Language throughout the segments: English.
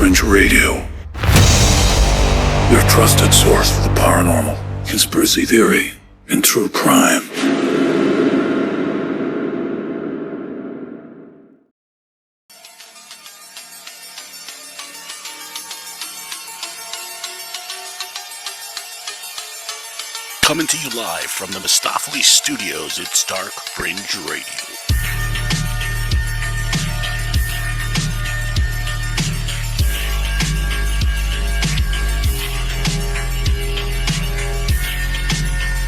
Fringe Radio, your trusted source for the paranormal, conspiracy theory, and true crime. Coming to you live from the Mistopheles Studios, it's Dark Fringe Radio.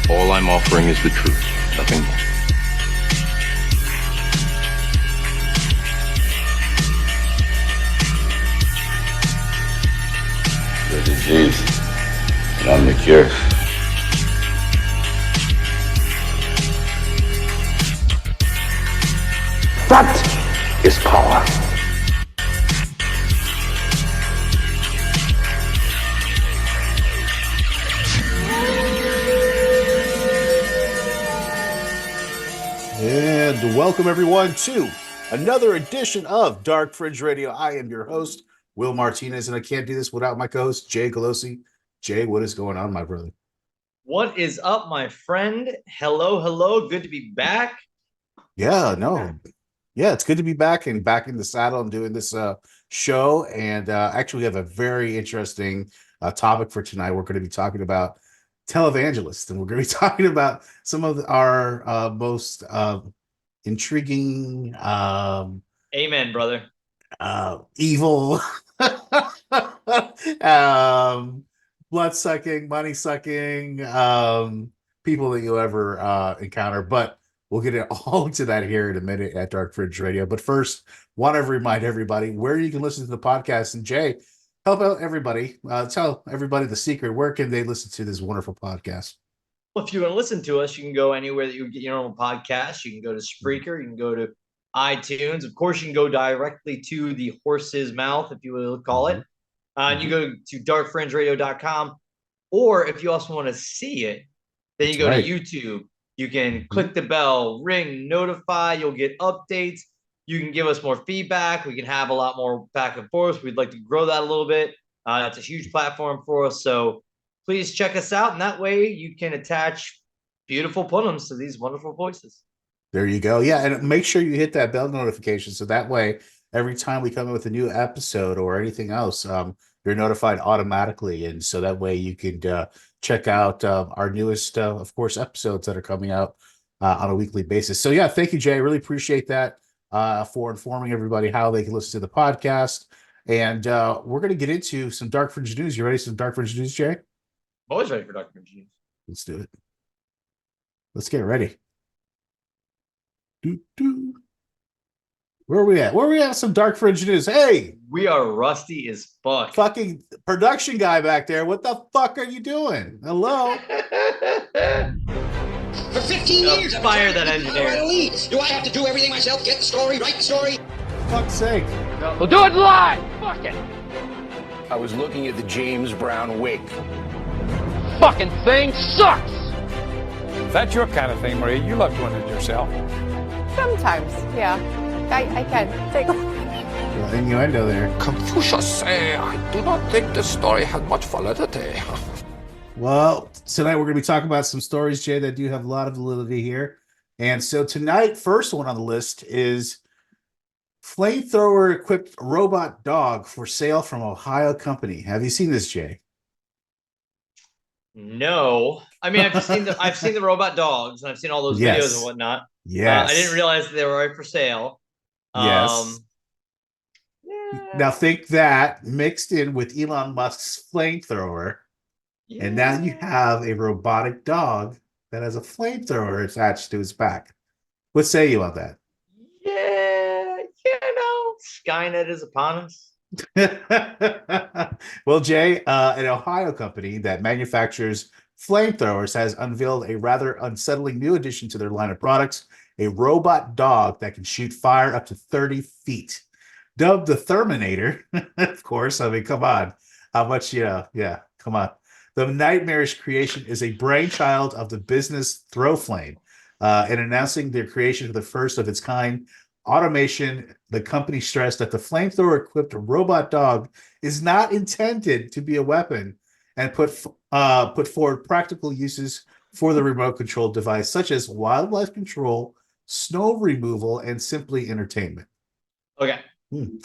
All I'm offering is the truth, nothing more. The disease, and I'm the cure. That is power. And welcome everyone to another edition of Dark Fringe Radio. I am your host, Will Martinez, and I can't do this without my co-host, Jay Galosi. Jay, what is going on, my brother? What is up, my friend? Hello. Good to be back. Yeah, it's good to be back and back in the saddle and doing this show. And actually, we have a very interesting topic for tonight. We're going to be talking about televangelists, and we're going to be talking about some of our most intriguing, Amen, brother. evil, blood-sucking, money-sucking people that you'll ever encounter. But we'll get all into that here in a minute at Dark Fringe Radio. But first, want to remind everybody where you can listen to the podcast. And Jay, help out everybody. Tell everybody the secret. Where can they listen to this wonderful podcast? Well, if you want to listen to us, you can go anywhere that you get your own podcast. You can go to Spreaker. You can go to iTunes. Of course, you can go directly to the horse's mouth, if you will call it. And you go to darkfringeradio.com. Or if you also want to see it, then you go to YouTube. You can click the bell, ring, notify. You'll get updates. You can give us more feedback. We can have a lot more back and forth. We'd like to grow that a little bit. That's a huge platform for us. So please check us out. And that way you can attach beautiful poems to these wonderful voices. There you go. Yeah. And make sure you hit that bell notification. So that way, every time we come in with a new episode or anything else, you're notified automatically. And so that way you can check out our newest, of course, episodes that are coming out on a weekly basis. So yeah, thank you, Jay. Really appreciate that for informing everybody how they can listen to the podcast. And we're going to get into some Dark Fringe news. You ready for some Dark Fringe news, Jay? I'm always ready for Dark Fringe news. Let's do it. Let's get ready. Where are we at? Where are we at? Some Dark Fringe news. Hey, we are rusty as fuck. Fucking production guy back there. What the fuck are you doing? Hello. For 15 years, I've fire been that engineer. Do I have to do everything myself? Get the story, write the story? Fuck's sake. We'll do it live. Fuck it. I was looking at the James Brown wig. Fucking thing sucks. If that's your kind of thing, Maria, you love doing it yourself. Sometimes, yeah. I can take Innuendo there. Confucius say, I do not think the story had much validity. Well, tonight we're going to be talking about some stories, Jay, that do have a lot of validity here. And so tonight, first one on the list is flamethrower-equipped robot dog for sale from Ohio company. Have you seen this, Jay? No. I mean, I've seen the robot dogs, and I've seen all those videos and whatnot. Yes. I didn't realize that they were right for sale. Yes. Now think that mixed in with Elon Musk's flamethrower, and now you have a robotic dog that has a flamethrower attached to its back. What say you on that? Yeah, Skynet is upon us. Well, Jay, an Ohio company that manufactures flamethrowers has unveiled a rather unsettling new addition to their line of products, a robot dog that can shoot fire up to 30 feet. Dubbed the Terminator, of course. I mean, come on. How much, come on. The nightmarish creation is a brainchild of the business Throwflame, and announcing their creation of the first of its kind automation, the company stressed that the flamethrower-equipped robot dog is not intended to be a weapon, and put forward practical uses for the remote-controlled device, such as wildlife control, snow removal, and simply entertainment. Okay.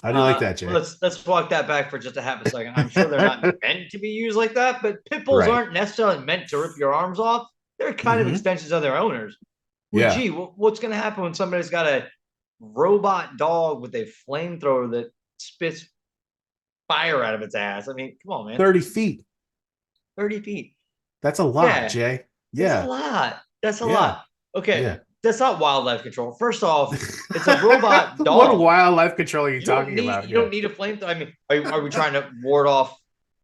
How do you like that, Jay? Let's walk that back for just a half a second. I'm sure they're not meant to be used like that, but pit bulls Right. aren't necessarily meant to rip your arms off. They're kind of extensions of their owners. Well, Yeah. gee, what's going to happen when somebody's got a robot dog with a flamethrower that spits fire out of its ass? I mean, come on, man. 30 feet. 30 feet. That's a lot, Yeah. Jay. That's Yeah. a lot. That's a Yeah. lot. Okay. Yeah. That's not wildlife control. First off, it's a robot dog. What wildlife control are you don't talking need, about? You don't need a flamethrower. I mean, are we trying to ward off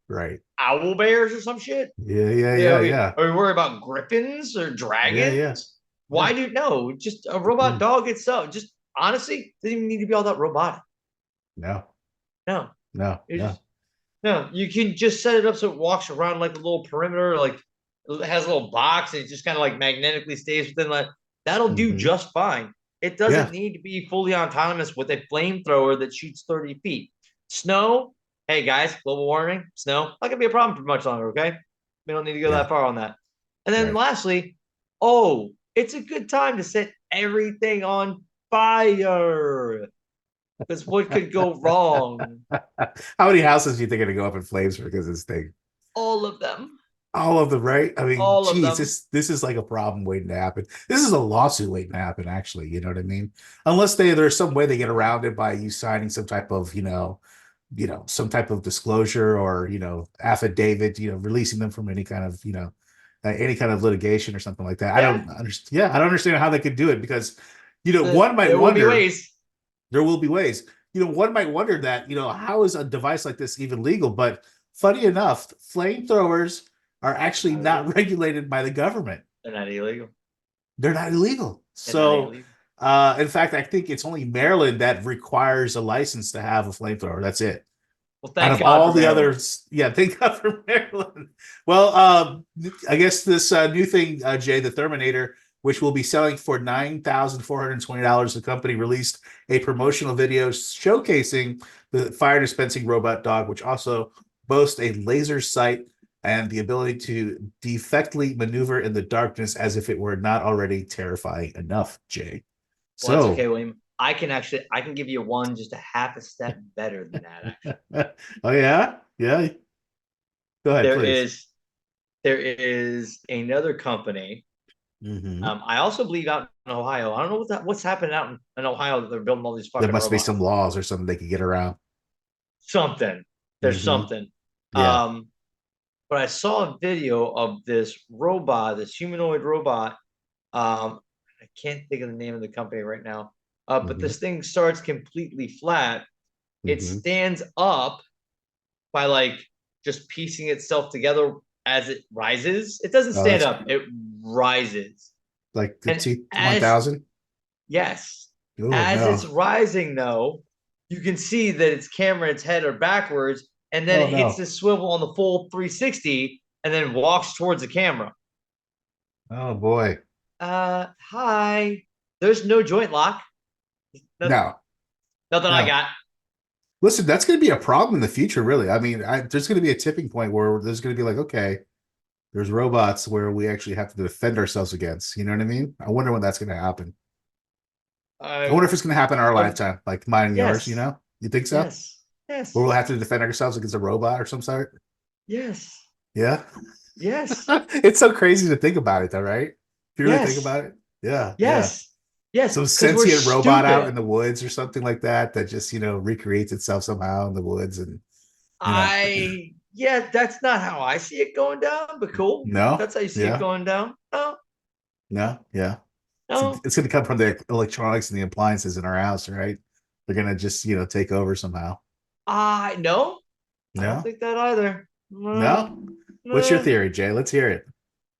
Right. owl bears or some shit? Yeah. Are we worried about griffins or dragons? Yeah. Why do you know? Just a robot dog itself. Just honestly, doesn't even need to be all that robotic. No. No. No. No. You can just set it up so it walks around like a little perimeter, like it has a little box, and it just kind of like magnetically stays within that. That'll do just fine. It doesn't need to be fully autonomous with a flamethrower that shoots 30 feet. Snow, hey guys, global warming, snow, not gonna be a problem for much longer, okay? We don't need to go that far on that. And then lastly, it's a good time to set everything on fire. Because what could go wrong? How many houses do you think are going to go up in flames because of this thing? All of them. All of them, right? I mean, All of them. this is like a problem waiting to happen. This is a lawsuit waiting to happen, actually. You know what I mean? Unless there's some way they get around it by you signing some type of, some type of disclosure or, affidavit, releasing them from any kind of, any kind of litigation or something like that. I don't understand. Yeah, I don't understand how they could do it because, one might wonder. There will be ways. One might wonder that, how is a device like this even legal? But funny enough, flamethrowers are actually not regulated by the government. They're not illegal. They're not illegal. In fact, I think it's only Maryland that requires a license to have a flamethrower. That's it. Well, thank Out of God all for the Maryland. others, thank God for Maryland. Well, I guess this new thing, Jay, the Terminator, which will be selling for $9,420, the company released a promotional video showcasing the fire dispensing robot dog, which also boasts a laser sight and the ability to defectly maneuver in the darkness as if it were not already terrifying enough, Jay. Well, that's okay, William. I can give you one just a half a step better than that. Actually. Oh yeah? Yeah. Go ahead, please. There is another company. I also believe out in Ohio. I don't know what's happening out in Ohio that they're building all these fucking There must robots. be some laws or something they could get around. Something. There's something. Yeah. But I saw a video of this robot, this humanoid robot. I can't think of the name of the company right now. But this thing starts completely flat. It stands up by like just piecing itself together as it rises. It doesn't stand up. It rises. Like the T-1000? Yes. Ooh, it's rising, though, you can see that its camera and its head are backwards, and then it hits this swivel on the full 360 and then walks towards the camera. Oh, boy. Hi. There's no joint lock. Nothing I got. Listen, that's going to be a problem in the future, really. I mean, there's going to be a tipping point where there's going to be like, okay, there's robots where we actually have to defend ourselves against. You know what I mean? I wonder when that's going to happen. I wonder if it's going to happen in our lifetime, like mine and yours, You think so? Yes. Or we'll have to defend ourselves against a robot or some sort? Yes. Yeah? Yes. It's so crazy to think about it, though, right? If you really think about it? Yeah. Yes. Some sentient robot out in the woods or something like that just, recreates itself somehow in the woods. And that's not how I see it going down, but cool. No. That's how you see it going down. No. Yeah. No. It's going to come from the electronics and the appliances in our house, right? They're going to just, take over somehow. No. I don't think that either. No? What's your theory, Jay? Let's hear it.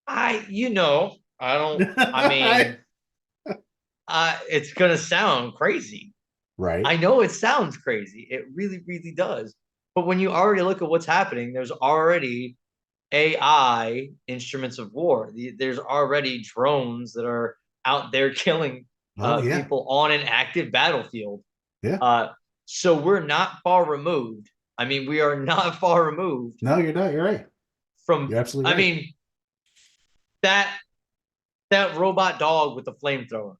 I mean, it's going to sound crazy. Right. I know it sounds crazy. It really, really does. But when you already look at what's happening, there's already AI instruments of war. There's already drones that are out there killing people on an active battlefield. Yeah. So we're not far removed. I mean, we are not far removed. No, you're not. You're right. You're absolutely right. I mean, that robot dog with the flamethrower.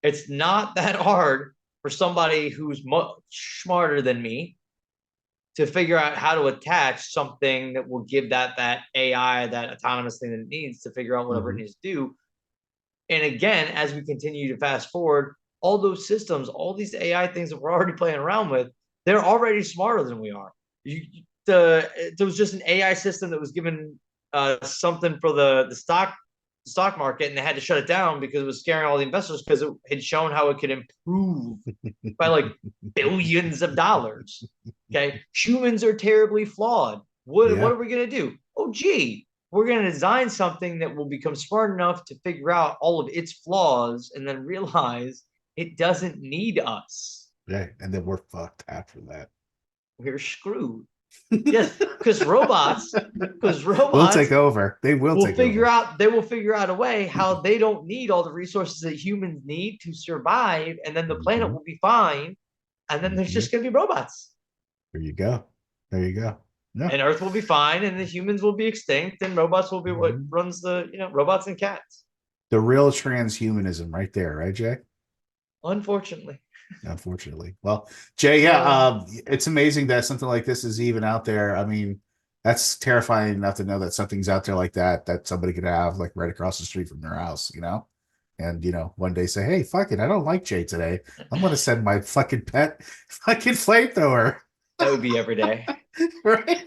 It's not that hard for somebody who's much smarter than me to figure out how to attach something that will give that AI, that autonomous thing that it needs to figure out whatever it needs to do. And again, as we continue to fast forward, all those systems, all these AI things that we're already playing around with, they're already smarter than we are. There was just an AI system that was given something for the stock market, and they had to shut it down because it was scaring all the investors because it had shown how it could improve by like billions of dollars. Okay, humans are terribly flawed. What are we gonna do? Oh, gee, we're gonna design something that will become smart enough to figure out all of its flaws and then realize it doesn't need us. Yeah, and then we're fucked after that. We're screwed. Yes, because robots will take over. They will figure out. They will figure out a way how they don't need all the resources that humans need to survive, and then the planet will be fine. And then there's just going to be robots. There you go. Yeah. And Earth will be fine, and the humans will be extinct, and robots will be what runs the robots and cats. The real transhumanism, right there, right, Jay? Unfortunately. Well, Jay, it's amazing that something like this is even out there. I mean, that's terrifying enough to know that something's out there like that somebody could have like right across the street from their house, and one day say, hey, fuck it, I don't like Jay today, I'm gonna send my fucking pet fucking flamethrower. That would be every day. Right.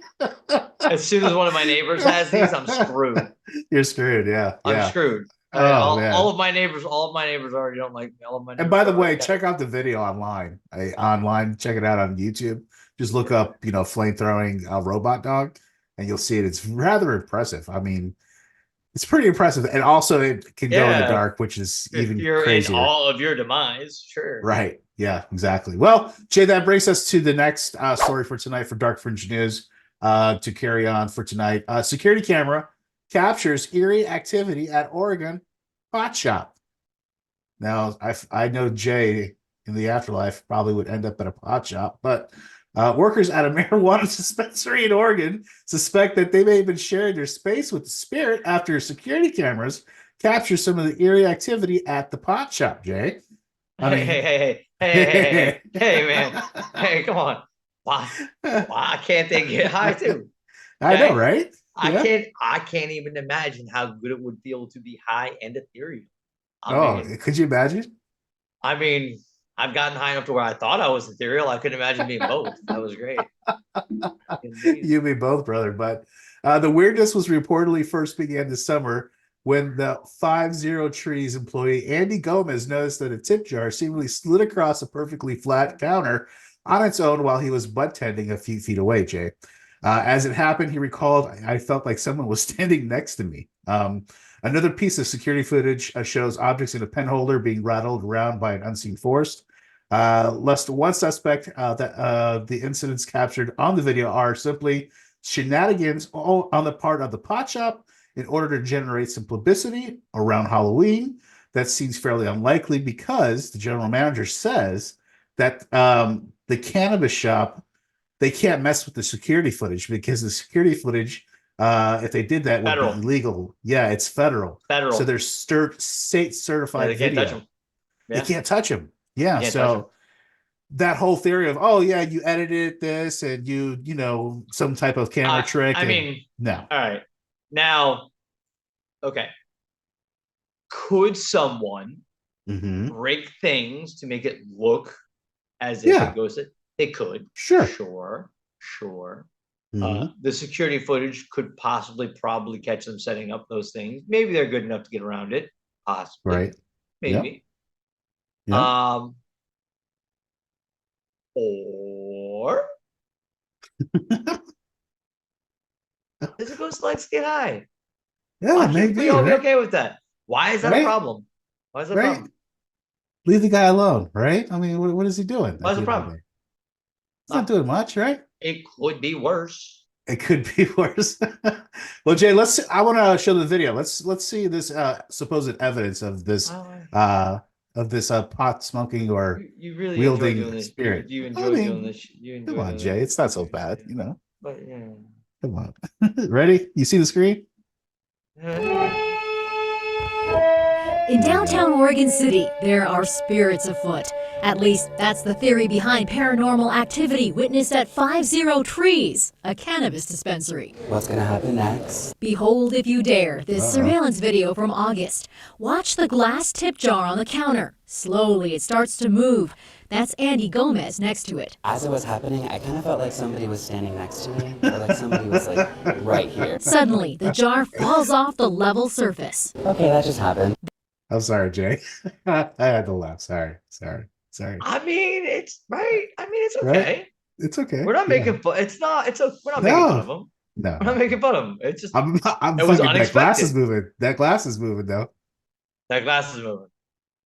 As soon as one of my neighbors has these, I'm screwed. You're screwed. I'm screwed. All of my neighbors already don't like me. All of my and by the way, check out the video online. Check it out on YouTube. Just look up, flamethrowing robot dog, and you'll see it. It's rather impressive. I mean, it's pretty impressive, and also it can go in the dark, which is even crazier. In all of your demise, sure. Right. Yeah. Exactly. Well, Jay, that brings us to the next story for tonight for Dark Fringe News. To carry on for tonight, security camera captures eerie activity at Oregon pot shop. Now, I know Jay in the afterlife probably would end up at a pot shop, but workers at a marijuana dispensary in Oregon suspect that they may have been sharing their space with the spirit after security cameras capture some of the eerie activity at the pot shop, Jay. Hey, man. Hey, come on. Why can't they get high too? Okay? I know, right? I can't even imagine how good it would feel to be high and ethereal. Could you imagine? I mean, I've gotten high enough to where I thought I was ethereal. I couldn't imagine being both. That was great. You be both, brother. But the weirdness was reportedly first began this summer when the 50 Trees employee Andy Gomez noticed that a tip jar seemingly slid across a perfectly flat counter on its own while he was butt tending a few feet away, Jay. As it happened, he recalled, I felt like someone was standing next to me. Another piece of security footage shows objects in a pen holder being rattled around by an unseen force. Lest one suspect that the incidents captured on the video are simply shenanigans on the part of the pot shop in order to generate some publicity around Halloween. That seems fairly unlikely because the general manager says that the cannabis shop, they can't mess with the security footage because the security footage, if they did that, would be illegal. Yeah, it's federal. So they're state certified video. They can't touch them. Yeah, so that whole theory of, you edited this and you some type of camera trick. No. All right. Now, okay. Could someone break things to make it look as if it goes it? They could. Sure. The security footage could probably catch them setting up those things. Maybe they're good enough to get around it. Possibly. Right. Maybe. Yep. Or does it go slugs get high? Yeah, maybe. I'll be okay with that. Why is that a problem? Why is that a problem? Leave the guy alone, right? I mean, what is he doing? What's the problem? He's not doing much, right? It could be worse. It could be worse. Well, Jay, I want to show the video. Let's see this supposed evidence of this of this pot smoking or you really wielding enjoy doing this. spirit. You enjoy doing this. Come on, Jay. It's not so bad, you know. But yeah. Come on. Ready? You see the screen? In downtown Oregon City, there are spirits afoot. At least, that's the theory behind paranormal activity witnessed at 50 Trees, a cannabis dispensary. What's gonna happen next? Behold, if you dare, this surveillance video from August. Watch the glass tip jar on the counter. Slowly, it starts to move. That's Andy Gomez next to it. As it was happening, I kind of felt like somebody was standing next to me, or like somebody was like right here. Suddenly, the jar falls off the level surface. Okay, that just happened. I'm sorry, Jay. I had to laugh. Sorry. I mean, it's right. I mean, it's okay. Right? It's okay. We're not making fun. It's not. We're not making fun of them. No. We're not making fun of them. It's just. I'm it was fucking. unexpected. That glass is moving. That glass is moving, though. That glass is moving.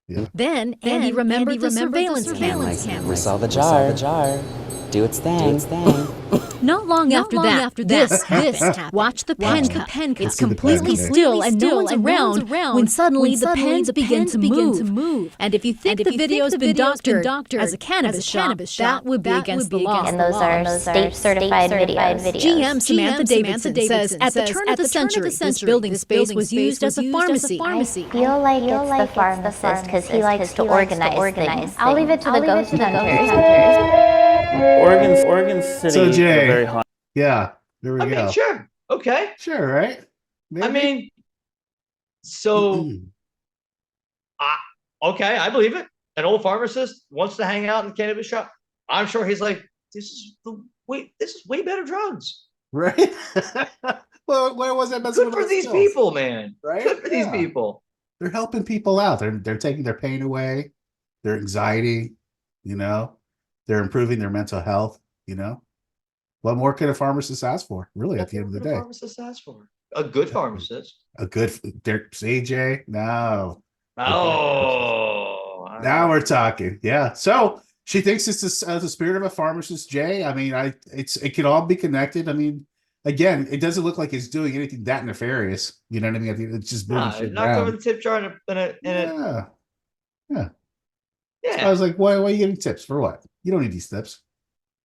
Yeah. Then Andy remembered the surveillance camera. We saw the jar. Do its thing. Not long after that, this happened. Watch the pen cup. It's completely still and no one's around when suddenly the pens begin to move. And if you think the video's been doctored as a cannabis shop, that would be against the law. And those are state-certified videos. GM Samantha Davidson says at the turn of the century, this building space was used as a pharmacy. I feel like it's the pharmacist because he likes to organize things. I'll leave it to the ghost hunters. Oregon City So, is Jay, very hot. Yeah, there we I go. mean, sure. Okay. Sure, right? Maybe. I mean, so, okay, I believe it. An old pharmacist wants to hang out in the cannabis shop. I'm sure he's like, this is way better drugs. Right? Well, where was that? Good for these people, man. Right? Good for these people. They're helping people out. They're taking their pain away, their anxiety, you know. They're improving their mental health, you know. What more can a pharmacist ask for, really, at the end of the day? What pharmacist ask for? A good pharmacist. A good CJ? No. Oh. Now we're talking. Yeah. So she thinks it's the spirit of a pharmacist, Jay. I mean, it could all be connected. I mean, again, it doesn't look like it's doing anything that nefarious. You know what I mean? I think it's just moving shit knocked around. over the tip jar Yeah. Yeah. So I was like, why are you getting tips for what? You don't need these tips.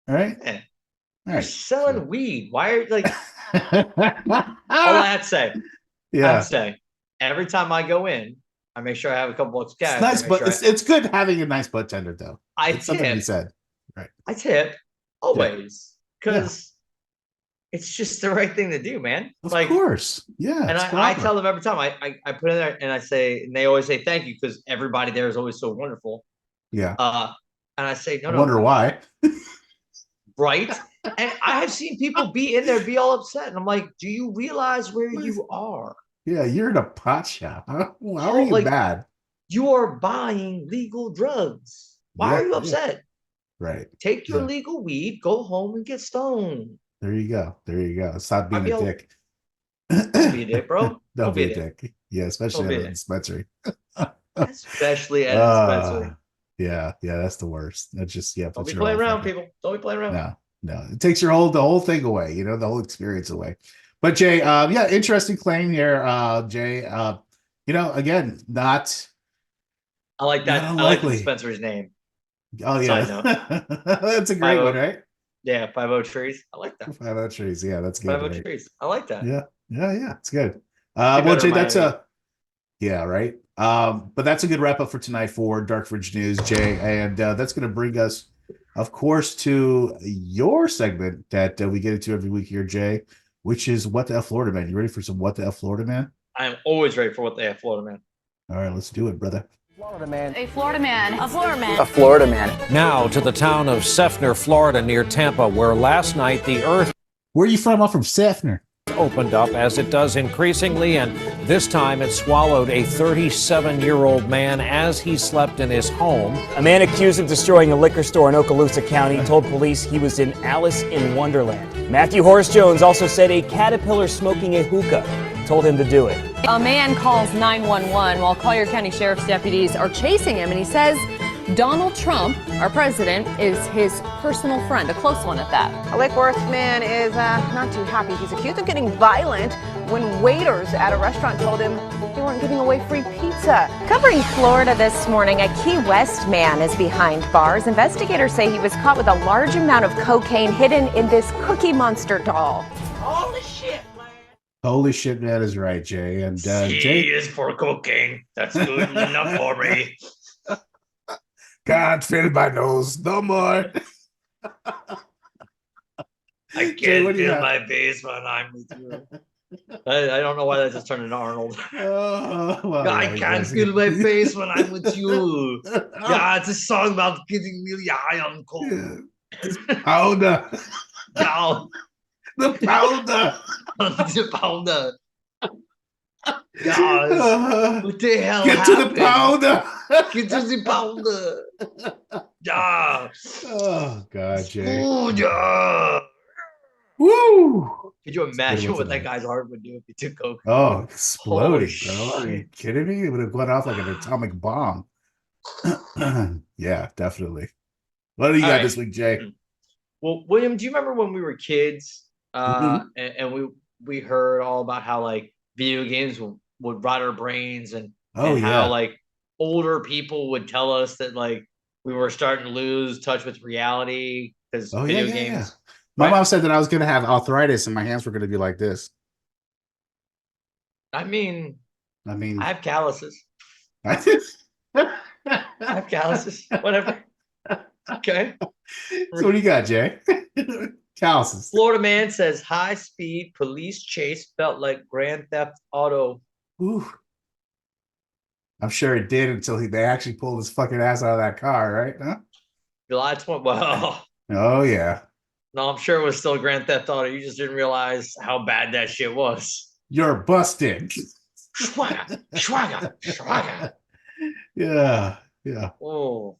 All right. Yeah. All You're right. selling weed. Why are you like? All I have to say. Yeah. I have to say. Every time I go in, I make sure I have a couple bucks cash. It's nice, but it's good having a nice butt tender, though. It's something to be said. Right. I tip always because it's just the right thing to do, man. Of course. Yeah. And I tell them every time I put in there and I say, and they always say thank you because everybody there is always so wonderful. Yeah. And I say, no. I wonder why. Right. And I have seen people be in there, be all upset. And I'm like, do you realize where you are? Yeah, you're in a pot shop. How are you mad? You are buying legal drugs. Why are you upset? Right. Take your legal weed, go home and get stoned. There you go. Stop being a dick. Don't be a dick, bro. Don't be a dick. Yeah, especially at a dispensary. Especially at a dispensary. Yeah, that's the worst. That's just Don't be playing around, people. Don't be playing around. No. It takes the whole thing away, you know, the whole experience away. But Jay, interesting claim here, Jay. You know, again, not. I like that. I like the dispensary's name. Oh yeah, that's a great one, right? Yeah, 50 Trees. I like that. 50 Trees. Yeah, that's good. 50 Trees. I like that. Yeah, it's good. Well, Jay, that's right. But that's a good wrap up for tonight for Dark Fringe News, Jay, and that's going to bring us, of course, to your segment that we get into every week here, Jay, which is What the F Florida Man. You ready for some What the F Florida Man? I am always ready for What the F Florida Man. All right, let's do it, brother. Florida man. A Florida man. A Florida man. A Florida man. Now to the town of Seffner, Florida, near Tampa, where last night the earth. Where are you from? I'm from Seffner. Opened up as it does increasingly, and this time it swallowed a 37-year-old man as he slept in his home. A man accused of destroying a liquor store in Okaloosa County told police he was in Alice in Wonderland. Matthew Horace Jones also said a caterpillar smoking a hookah told him to do it. A man calls 911 while Collier County Sheriff's deputies are chasing him, and he says Donald Trump, our president, is his personal friend, a close one at that. A Lake Worth man is not too happy. He's accused of getting violent when waiters at a restaurant told him they weren't giving away free pizza. Covering Florida this morning, a Key West man is behind bars. Investigators say he was caught with a large amount of cocaine hidden in this Cookie Monster doll. Holy shit, man. Holy shit, man is right, Jay. And Jay is for cocaine. That's good enough for me. God, fill my nose. No more. I can't feel my face when I'm with you. I don't know why that just turned into Arnold. I can't feel my face when I'm with you. Yeah, it's a song about getting really high on coke. Powder. Yeah. The powder. The powder. Yeah. What the hell Get happened? to the powder. Get to the powder. Yeah. Oh, God, Jay. Oh, yeah. Woo. Could you imagine what that guy's heart would do if he took coke? Oh, exploding, Holy bro. Are you shit. kidding me? It would have gone off like an atomic bomb. Yeah, definitely. What do you got this week, Jay? Well, William, do you remember when we were kids and we heard all about how like video games would rot our brains and how like older people would tell us that like we were starting to lose touch with reality because video games. Yeah. My mom said that I was going to have arthritis and my hands were going to be like this. I mean, I have calluses. I have calluses. Whatever. Okay. So what do you got, Jay? Calluses. Florida man says high-speed police chase felt like Grand Theft Auto. Ooh. I'm sure it did until they actually pulled his fucking ass out of that car, right? Huh? July 20. Well. Oh, yeah. No, I'm sure it was still Grand Theft Auto. You just didn't realize how bad that shit was. You're busted. Schwaga. Yeah. Oh.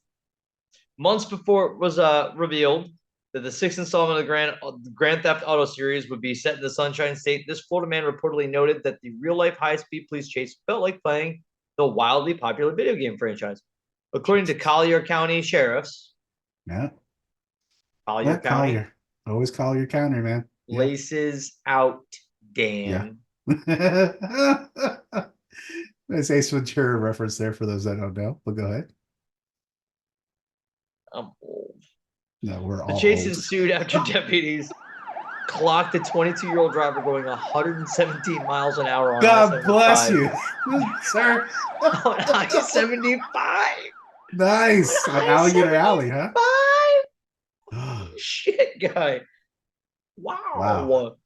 Months before it was revealed that the sixth installment of the Grand Theft Auto series would be set in the Sunshine State, this Florida man reportedly noted that the real-life high-speed police chase felt like playing the wildly popular video game franchise. According to Collier County sheriffs, Collier County. Collier. Always Collier County, man. Laces out, Dan. Yeah. Nice Ace Ventura reference there for those that don't know, but go ahead. I'm old. No, we're all The chase old. ensued after deputies clocked the 22-year-old driver going 117 miles an hour on God I-75. bless you, sir. On I-75. Nice. On Alligator Alley, huh? Shit, guy. Wow.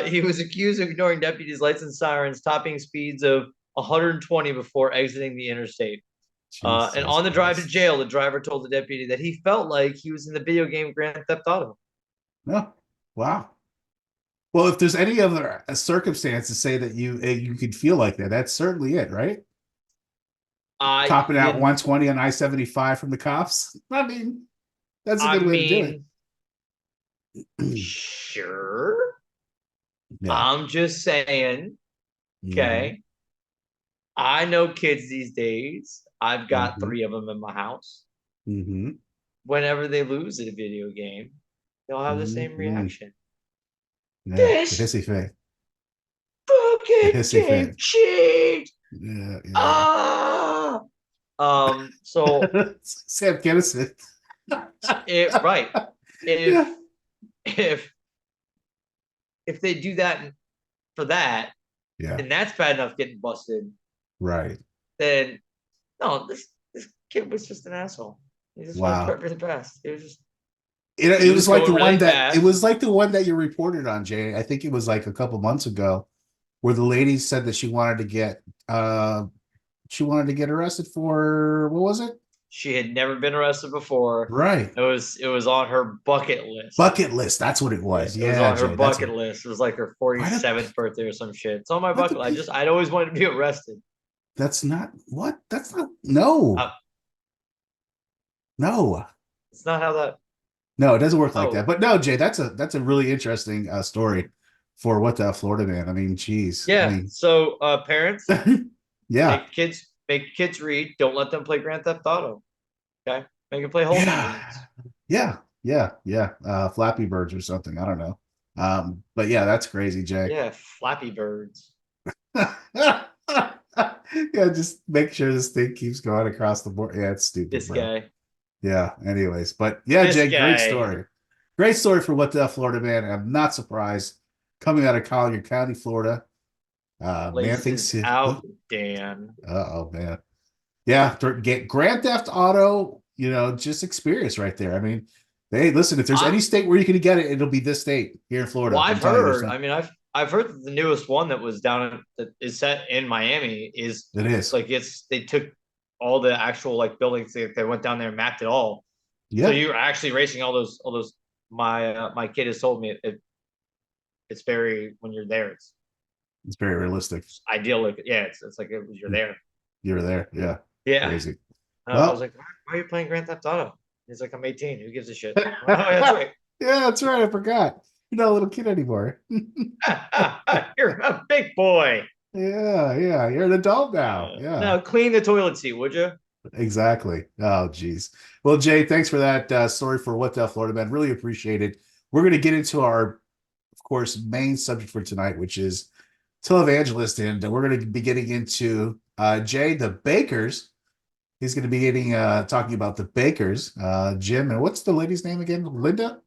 He was accused of ignoring deputies' lights and sirens, topping speeds of 120 before exiting the interstate. And on the drive to jail, the driver told the deputy that he felt like he was in the video game Grand Theft Auto. Oh, wow. Well, if there's any other circumstance to say that you could feel like that, that's certainly it, right? Topping out 120 on I-75 from the cops. I mean, that's a good way to do it. Sure. Yeah. I'm just saying. Okay. I know kids these days. I've got 3 of them in my house. Whenever they lose at a video game, they'll have the same reaction. Yeah, This the hissy fit. fucking game cheat. Yeah. So Sam Kennison. Right. If they do that for that, and that's bad enough getting busted, right? Then no, this kid was just an asshole. He just wanted for the best. It was just. It was like the one that it was like the one that you reported on, Jay. I think it was like a couple months ago, where the lady said that she wanted to get arrested for, what was it? She had never been arrested before. Right. It was on her bucket list. Bucket list. That's what it was. It was on her bucket list. It was like her 47th birthday or some shit. It's on my bucket list. I'd always wanted to be arrested. That's not what? That's not. No. No. It's not how that. No, it doesn't work like that. But no, Jay, that's a really interesting story for what the Florida man. I mean, geez. Yeah. I mean, so parents, yeah, make kids read. Don't let them play Grand Theft Auto. Okay, make it play wholesome games. Yeah. Flappy Birds or something. I don't know. But yeah, that's crazy, Jay. Yeah, Flappy Birds. Yeah, just make sure this thing keeps going across the board. Yeah, it's stupid. This guy. Yeah. Anyways, but yeah, This Jay, guy. great story. Great story for What the Florida man. I'm not surprised coming out of Collier County, Florida. Man thinks out, Dan. Oh man. Yeah, get Grand Theft Auto, just experience right there. I mean, hey, listen, if there's any state where you can get it, it'll be this state here in Florida. Well, I've heard. I mean, I've heard that the newest one that was that is set in Miami is like they took all the actual like buildings. They went down there and mapped it all. Yeah. So you're actually racing all those. My kid has told me it's very when you're there. It's very realistic. Idyllic. Yeah, it's like you're there. You're there. Yeah. Yeah. Crazy. I was like, why are you playing Grand Theft Auto? He's like, I'm 18. Who gives a shit? Oh, yeah, that's right. Yeah, that's right. I forgot. You're not a little kid anymore. You're a big boy. Yeah. You're an adult now. Yeah. Now clean the toilet seat, would you? Exactly. Oh, geez. Well, Jay, thanks for that story for What the Florida man. Really appreciate it. We're going to get into our, of course, main subject for tonight, which is televangelist, and we're going to be getting into Jay, the Bakkers. He's going to be talking about the Bakkers. Jim, and what's the lady's name again? Linda?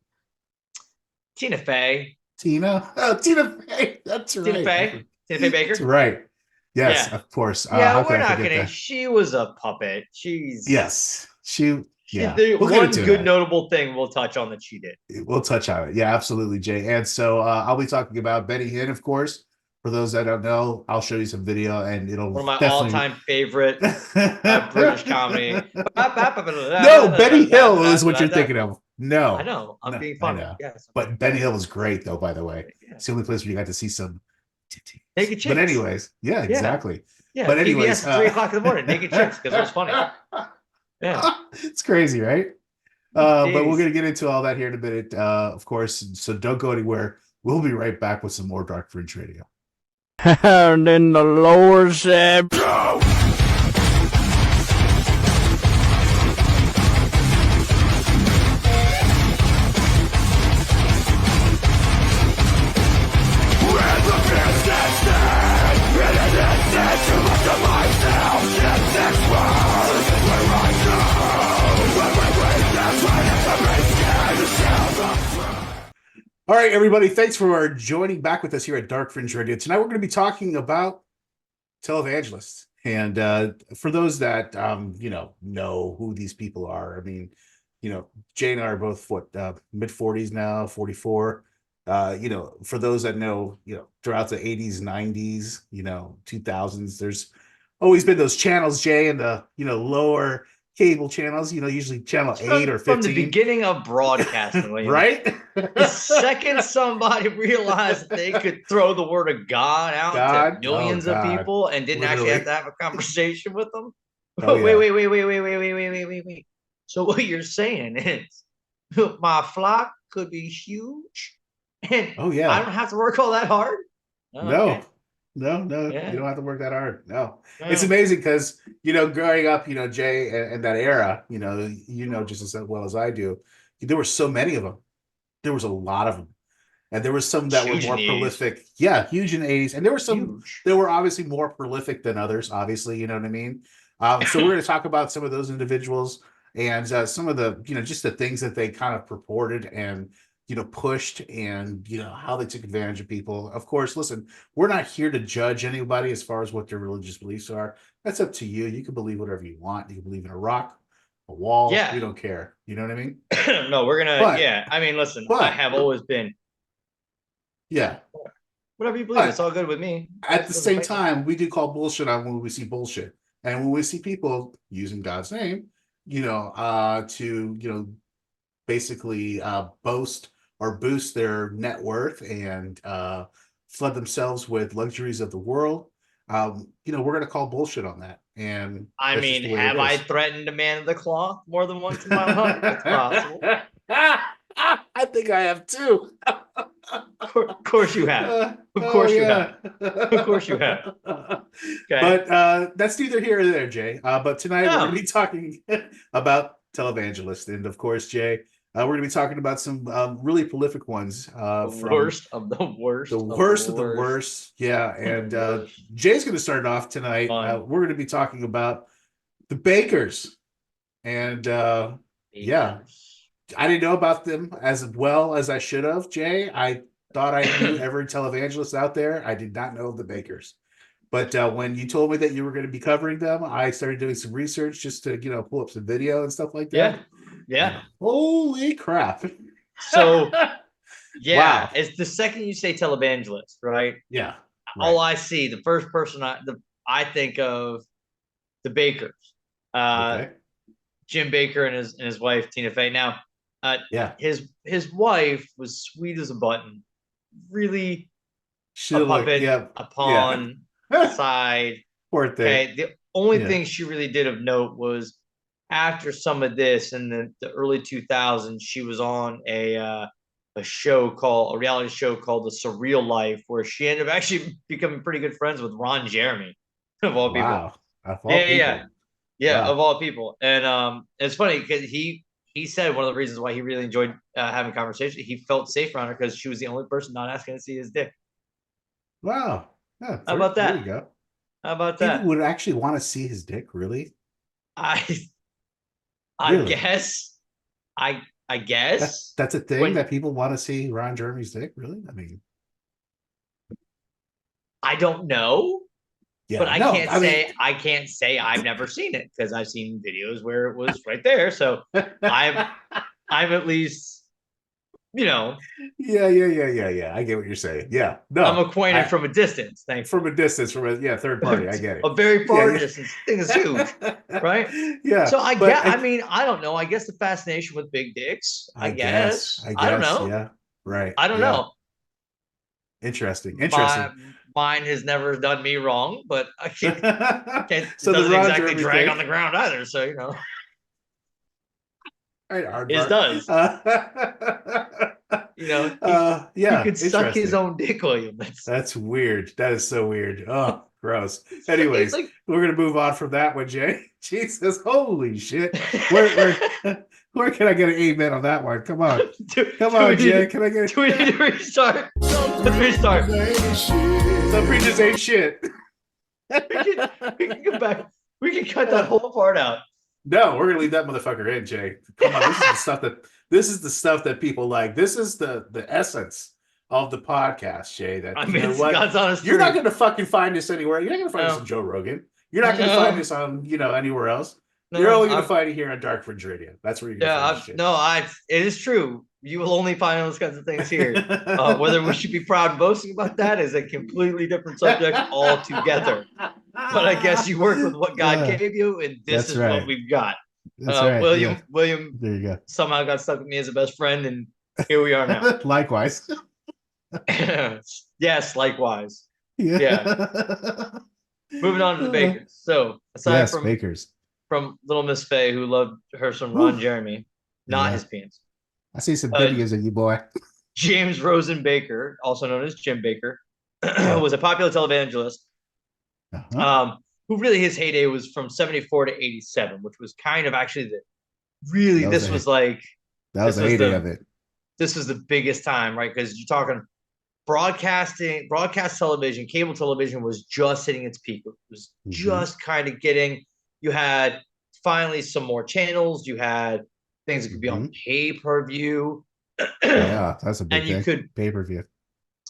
Tina Faye. Tina? Oh, Tina Faye. That's right. Tina Faye Bakker. That's right. Yes, yeah. Of course. Yeah, we're not going to. She was a puppet. Yes. She did one good notable thing we'll touch on that she did. We'll touch on it. Yeah, absolutely, Jay. And so I'll be talking about Benny Hinn, of course. For those that don't know, I'll show you some video, and it'll one of my all-time favorite British comedy. No, Benny Hill is what you're thinking of. No, I know. I'm being funny. Yes, but Benny Hill was great, though. By the way, it's the only place where you got to see some. Naked chicks. But anyways, yeah, exactly. Yeah, but anyways, PBS at 3:00 in the morning, naked chicks, because it was funny. Yeah, it's crazy, right? But we're gonna get into all that here in a minute, of course. So don't go anywhere. We'll be right back with some more Dark Fringe Radio. And in the lower seb. All right, everybody, thanks for joining back with us here at Dark Fringe Radio. Tonight, we're going to be talking about televangelists. And for those that, know who these people are, I mean, Jay and I are both, mid-40s now, 44. For those that know, throughout the 80s, 90s, 2000s, there's always been those channels, Jay, and the, lower cable channels, usually channel 8 or 15. From the beginning of broadcasting, right? The second somebody realized that they could throw the word of God out to millions of people and didn't actually have to have a conversation with them. Wait. So what you're saying is my flock could be huge and I don't have to work all that hard? No. No, you don't have to work that hard. No. It's amazing because, growing up, Jay, and that era, just as well as I do, there were so many of them. There was a lot of them. And there were some that were more prolific. Yeah, huge in the 80s. And there were some that were obviously more prolific than others, obviously, you know what I mean? So we're going to talk about some of those individuals and some of the, just the things that they kind of purported and, pushed and, how they took advantage of people. Of course, listen, we're not here to judge anybody as far as what their religious beliefs are. That's up to you. You can believe whatever you want. You can believe in a rock, a wall. Yeah. We don't care. You know what I mean? No, we're going to, I mean, listen, I have always been. Yeah. Whatever you believe, it's all good with me. At the same time, we do call bullshit on when we see bullshit. And when we see people using God's name, to, basically boast or boost their net worth and flood themselves with luxuries of the world, we're going to call bullshit on that. And I mean, have I threatened a man of the cloth more than once in my life? It's possible. I think I have too. Of course you have. Of course you have. Of course you have. Okay. But that's neither here or there, Jay. But tonight we're going to be talking about televangelist. And of course, Jay, we're going to be talking about some really prolific ones. The worst of the worst. The worst of the worst. Yeah. And Jay's going to start off tonight. We're going to be talking about the Bakkers. And yeah, I didn't know about them as well as I should have, Jay. I thought I knew every televangelist out there. I did not know of the Bakkers. But when you told me that you were going to be covering them, I started doing some research just to, pull up some video and stuff like that. Yeah. And holy crap. So, yeah, wow. It's the second you say televangelist, right? Yeah. Right. All I see, the first person I think of, the Bakkers. Okay. Jim Bakker and his wife, Tina Faye. Now, his wife was sweet as a button. Really a puppet, a pawn. Side. Poor thing. Okay. The only thing she really did of note was after some of this in the early 2000s, she was on a reality show called The Surreal Life, where she ended up actually becoming pretty good friends with Ron Jeremy, of all people. Wow. Of all people. And it's funny because he said one of the reasons why he really enjoyed having conversation. He felt safe around her because she was the only person not asking to see his dick. Wow. Yeah, how about that? There you go. How about that? People would actually want to see his dick, really? I guess. That's a thing that people want to see Ron Jeremy's dick, really? I mean, I don't know. Yeah, but I can't say I've never seen it because I've seen videos where it was right there. So I'm at least. Yeah. I get what you're saying. Yeah, no, I'm acquainted from a distance. From a third party. I get it. A very far distance. Thing is huge, right? Yeah. So I don't know. I guess the fascination with big dicks. I guess. I don't know. Yeah. Right. I don't know. Interesting. Mine has never done me wrong, but I can't so doesn't exactly drag on the ground either. So His does. He could suck his own dick, William. That's weird. That is so weird. Oh, gross. Anyways, we're gonna move on from that one, Jay. Jesus, holy shit. Where can I get an amen on that one? Come on. Come on, Jay. Can I get do we need to restart? Let's restart. Some preachers ain't shit. we can go back. We can cut that whole part out. No, we're gonna leave that motherfucker in, Jay. Come on, this is the stuff that people like. This is the essence of the podcast, Jay. That God's honest you're not gonna fucking find this anywhere. You're not gonna find this on Joe Rogan. You're not gonna find this on anywhere else. You're only gonna find it here on Dark Fringe Radio. That's where you're gonna find shit. It is true. You will only find those kinds of things here. Whether we should be proud and boasting about that is a completely different subject altogether. But I guess you work with what God gave you, and this is what we've got. William, there you go. Somehow got stuck with me as a best friend, and here we are now. Likewise. Yes, likewise. Yeah. Moving on to the Bakkers. So aside from Bakkers, from Little Miss Faye, who loved her some Ron Jeremy, not his penis. I see some videos of you, boy. James Rosen Bakker, also known as Jim Bakker, was a popular televangelist. Who really his heyday was from 74 to 87, which was kind of actually this was the heyday of it. This was the biggest time, right? Because you're talking broadcast television, cable television was just hitting its peak. It was just kind of getting. You had finally some more channels. You had things that could be on pay-per-view. Yeah, that's a big thing. And you could pay-per-view.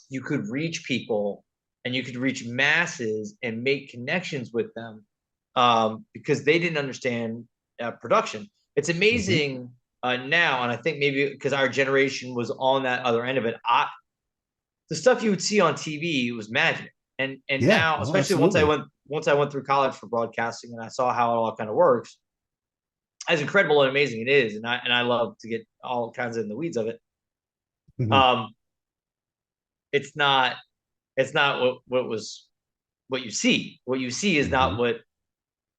You could reach people. And you could reach masses and make connections with them because they didn't understand production. It's amazing now, and I think maybe because our generation was on that other end of it. The stuff you would see on TV was magic, and now, especially once I went through college for broadcasting and I saw how it all kind of works, as incredible and amazing it is, and I love to get all kinds of in the weeds of it. It's not. It's not what you see. What you see is not what,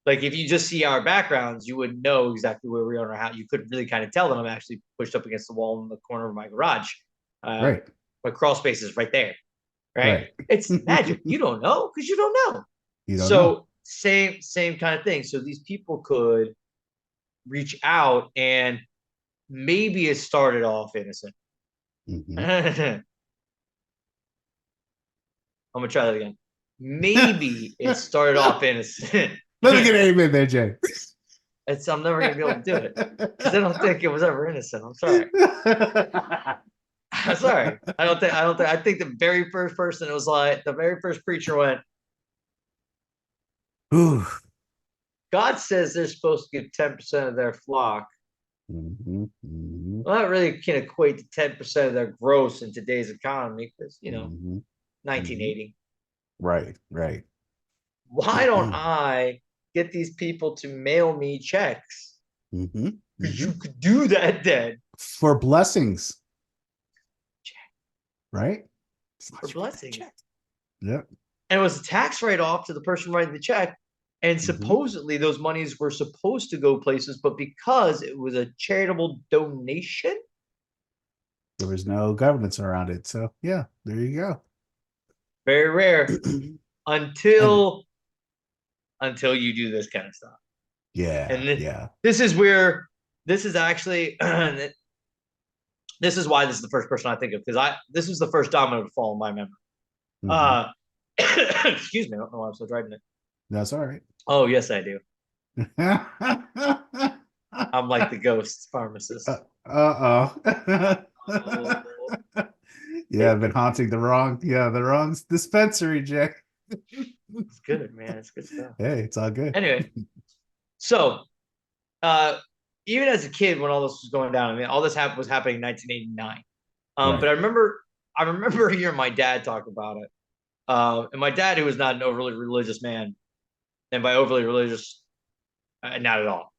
like, if you just see our backgrounds, you wouldn't know exactly where we are or how. You couldn't really kind of tell that I'm actually pushed up against the wall in the corner of my garage. Right. My crawl space is right there. Right. It's magic. You don't know because you don't know. You don't know. Same kind of thing. So these people could reach out, and maybe it started off innocent. I'm gonna try that again. Maybe it started off innocent. Let me get an amen there, Jay. I'm never gonna be able to do it because I don't think it was ever innocent. I'm sorry. I'm sorry. I don't think. I think the very first person, it was like the very first preacher went, Ooh. God says they're supposed to give 10% of their flock. Well, that really can equate to 10% of their gross in today's economy because, 1980. Right. Why don't I get these people to mail me checks? Because you could do that then. For blessings. Right? For blessings. Yep. And it was a tax write-off to the person writing the check. And supposedly those monies were supposed to go places, but because it was a charitable donation, there was no governance around it. So yeah, there you go. Very rare until you do this kind of stuff. Yeah. And this is where this is actually this is why this is the first person I think of, because this was the first domino to fall in my memory. Excuse me, I don't know why I'm so driving it. That's all right. Oh, yes, I do. I'm like the ghost pharmacist. Yeah, I've been haunting the wrong dispensary, Jack. It's good, man. It's good stuff. Hey, it's all good. Anyway, so even as a kid, when all this was going down, I mean, all this was happening in 1989. But I remember hearing my dad talk about it. And my dad, who was not an overly religious man, and by overly religious, not at all.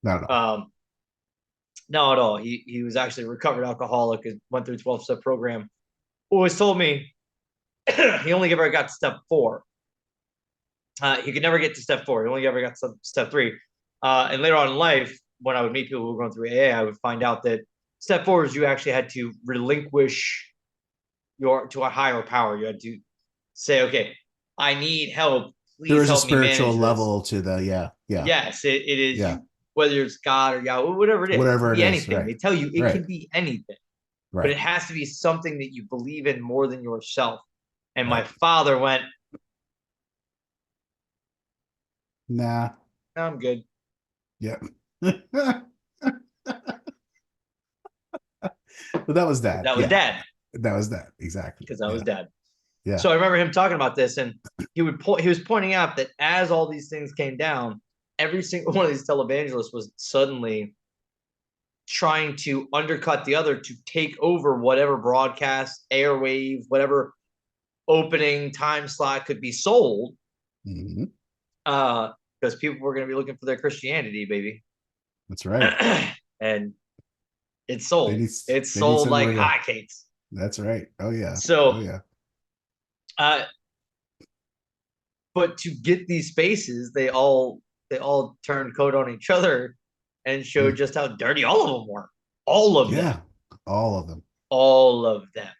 Not at all. Not at all. He was actually a recovered alcoholic and went through a 12-step program. Always told me he only ever got to step 4. He could never get to step 4. He only ever got to step 3. And later on in life, when I would meet people who were going through AA, I would find out that step 4 is you actually had to relinquish to a higher power. You had to say, okay, I need help. Please there is a help spiritual me level to the Yes, it is. Yeah. Whether it's God or Yahweh, whatever it is, Whatever it is, anything. right. They tell you it Right. can be anything, Right. but it has to be something that you believe in more than yourself. And my father went, Nah. I'm good. Yeah. But that was Dad. That was Dad. That was Dad. Exactly. Because that was Dad. Yeah. So I remember him talking about this, and he was pointing out that as all these things came down, every single one of these televangelists was suddenly trying to undercut the other to take over whatever broadcast, airwave, whatever opening time slot could be sold. Because people were going to be looking for their Christianity, baby. That's right. And it's sold. It's sold like hotcakes. That's right. Oh yeah. So, but to get these spaces, they all turned coat on each other and showed just how dirty all of them were. All of them. All of them. All of them.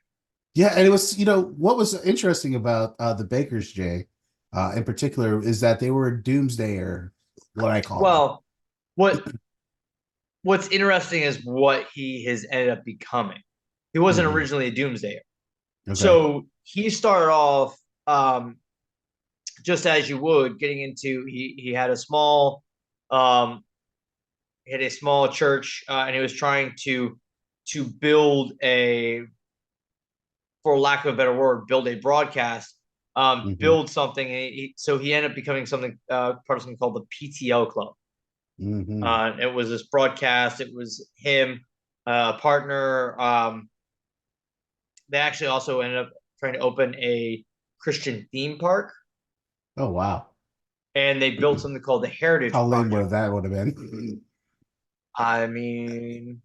Yeah, and it was, what was interesting about the Bakkers, Jay, in particular, is that they were a doomsdayer, what I call. Well, what's interesting is what he has ended up becoming. He wasn't originally a doomsdayer. Okay. So he started off just as you would, getting into he had a small church, and he was trying to build for lack of a better word, build a broadcast, build something. So he ended up becoming part of something called the PTL Club. It was this broadcast. It was him, a partner. They actually also ended up trying to open a Christian theme park. Oh, wow. And they built something called the Heritage How lame would that would have been? I mean,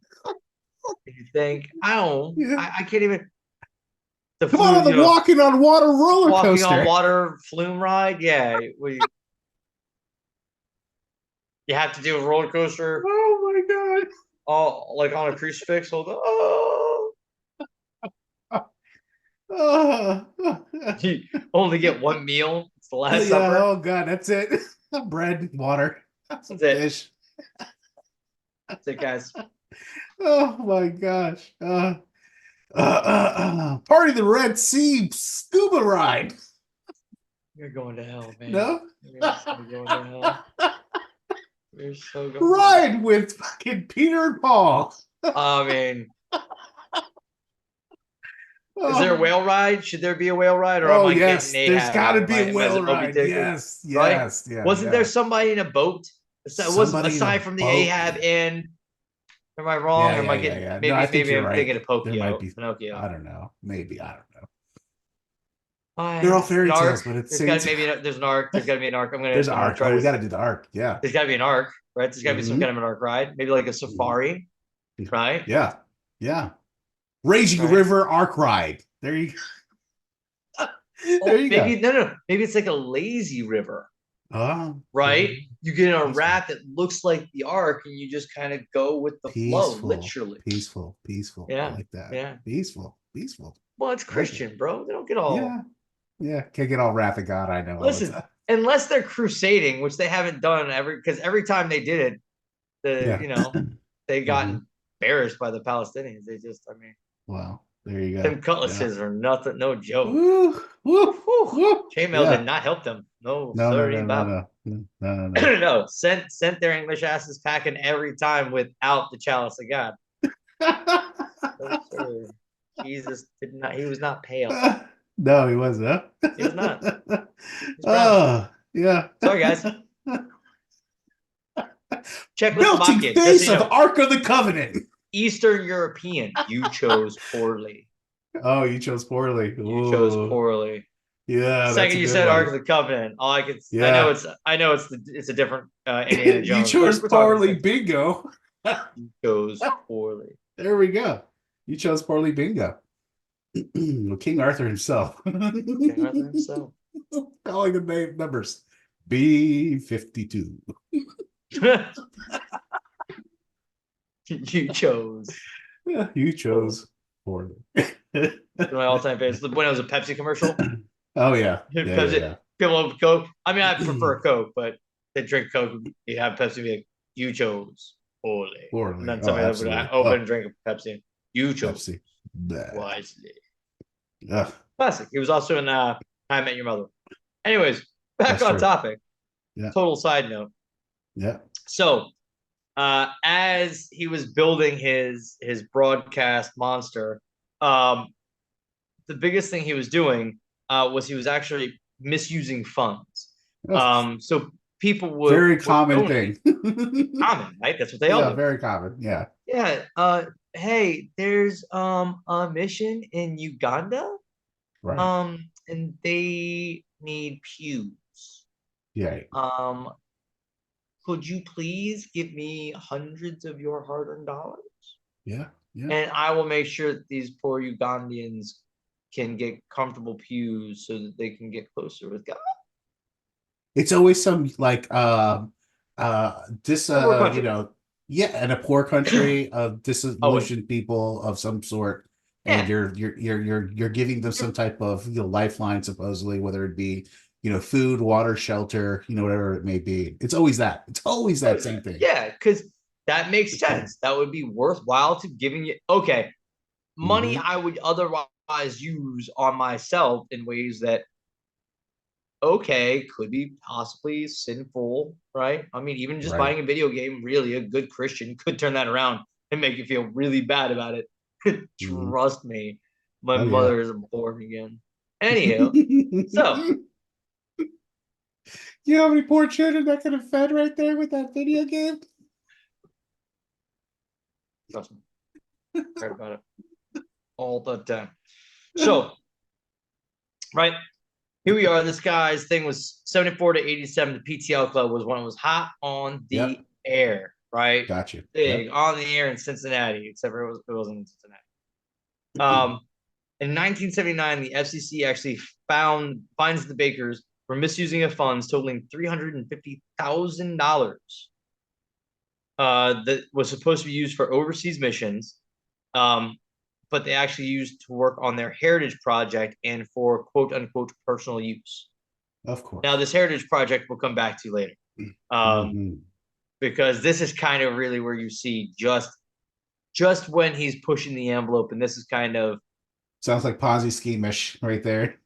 you think? I can't even. Come on, the walking on water roller coaster. Walking on water flume ride? Yeah. You have to do a roller coaster. Oh, my God. Oh, like on a crucifix. Hold on. You only get one meal. It's the last supper. Oh God, that's it. Bread, water, some fish. That's it, guys. Oh my gosh. Party the Red Sea scuba ride. You're going to hell, man. No? You're so going to hell. You're so going Ride with fucking Peter and Paul. I mean, is there a whale ride? Should there be a whale ride? Or am I yes, getting there's got to be a whale ride. Yes, right? yes, yeah. Wasn't there somebody in a boat? Wasn't aside from the boat. Ahab and am I wrong? Or am I getting maybe No, I think maybe I'm right. thinking of Pinocchio. I don't know. Maybe I don't know. Fine. They're all fairy tales, but it's there's an arc. There's got to be an arc. There's an arc. We got to do the arc. Yeah. There's got to be an arc, right? There's got to be some kind of an arc ride. Maybe like a safari, right? Yeah. Yeah. Raging River arc ride. There you go. Maybe no. Maybe it's like a lazy river. Right? You get in a raft that looks like the arc, and you just kind of go with the flow, literally. Peaceful. Yeah. I like that. Yeah. Peaceful. Well, it's Christian, bro. They don't get all. Yeah. Can't get all wrath of God. I know. Listen, unless they're crusading, which they haven't done because every time they did it, they got embarrassed by the Palestinians. They just, wow. There you go. Them cutlasses are nothing, no joke. Chainmail did not help them. No. No. Sent their English asses packing every time without the chalice of God. No, Jesus did not. He was not pale. No, he wasn't. Huh? He was not. Yeah. Sorry, guys. Check with Melting the face of Ark of the Covenant. Eastern European. You chose poorly. Oh, you chose poorly. You chose poorly. Yeah. Second, you said Ark of the Covenant. All I could. Yeah. I know. It's a different Indiana Jones. You chose poorly. Bingo. You chose poorly. There we go. You chose poorly. Bingo. King Arthur himself. Calling the name numbers. B52. You chose. Yeah, you chose poorly. My all-time favorite. When it was a Pepsi commercial. Oh yeah. Pepsi. People love Coke. I mean, I prefer Coke, but they drink Coke. You have Pepsi. Be like, you chose poorly. And then somebody would open and drink a Pepsi. You chose wisely. Yeah. Classic. He was also in I Met Your Mother. Anyways, back on topic. Yeah. Total side note. Yeah. So, as he was building his broadcast monster, the biggest thing he was doing was he was actually misusing funds. So people would very common thing. Common, right? That's what they all do. Very common. Yeah. Yeah. Hey, there's a mission in Uganda. Right. And they need pews. Yeah. Could you please give me hundreds of your hard-earned dollars? Yeah. And I will make sure that these poor Ugandans can get comfortable pews so that they can get closer with God. It's always some like in a poor country of disillusioned people of some sort, and you're giving them some type of lifeline, supposedly, whether it be food, water, shelter, whatever it may be. It's always that. It's always that same thing. Yeah, because that makes sense. That would be worthwhile to giving you money I would otherwise use on myself in ways that could be possibly sinful, right? I mean, even just buying a video game, really, a good Christian could turn that around and make you feel really bad about it. Trust me, my mother is born again. Anywho, so you know how many poor children that could have fed right there with that video game? Trust me. Heard about it all the time. So, right. Here we are. This guy's thing was 74 to 87. The PTL club was when it was hot on the air, right? Gotcha. Big on the air in Cincinnati, except for it wasn't in Cincinnati. In 1979, the FCC actually finds the Bakkers for misusing of funds totaling $350,000 that was supposed to be used for overseas missions. But they actually used to work on their heritage project and for quote unquote personal use. Of course. Now, this heritage project we'll come back to later. because this is kind of really where you see just when he's pushing the envelope, and this is kind of sounds like Ponzi scheme-ish right there.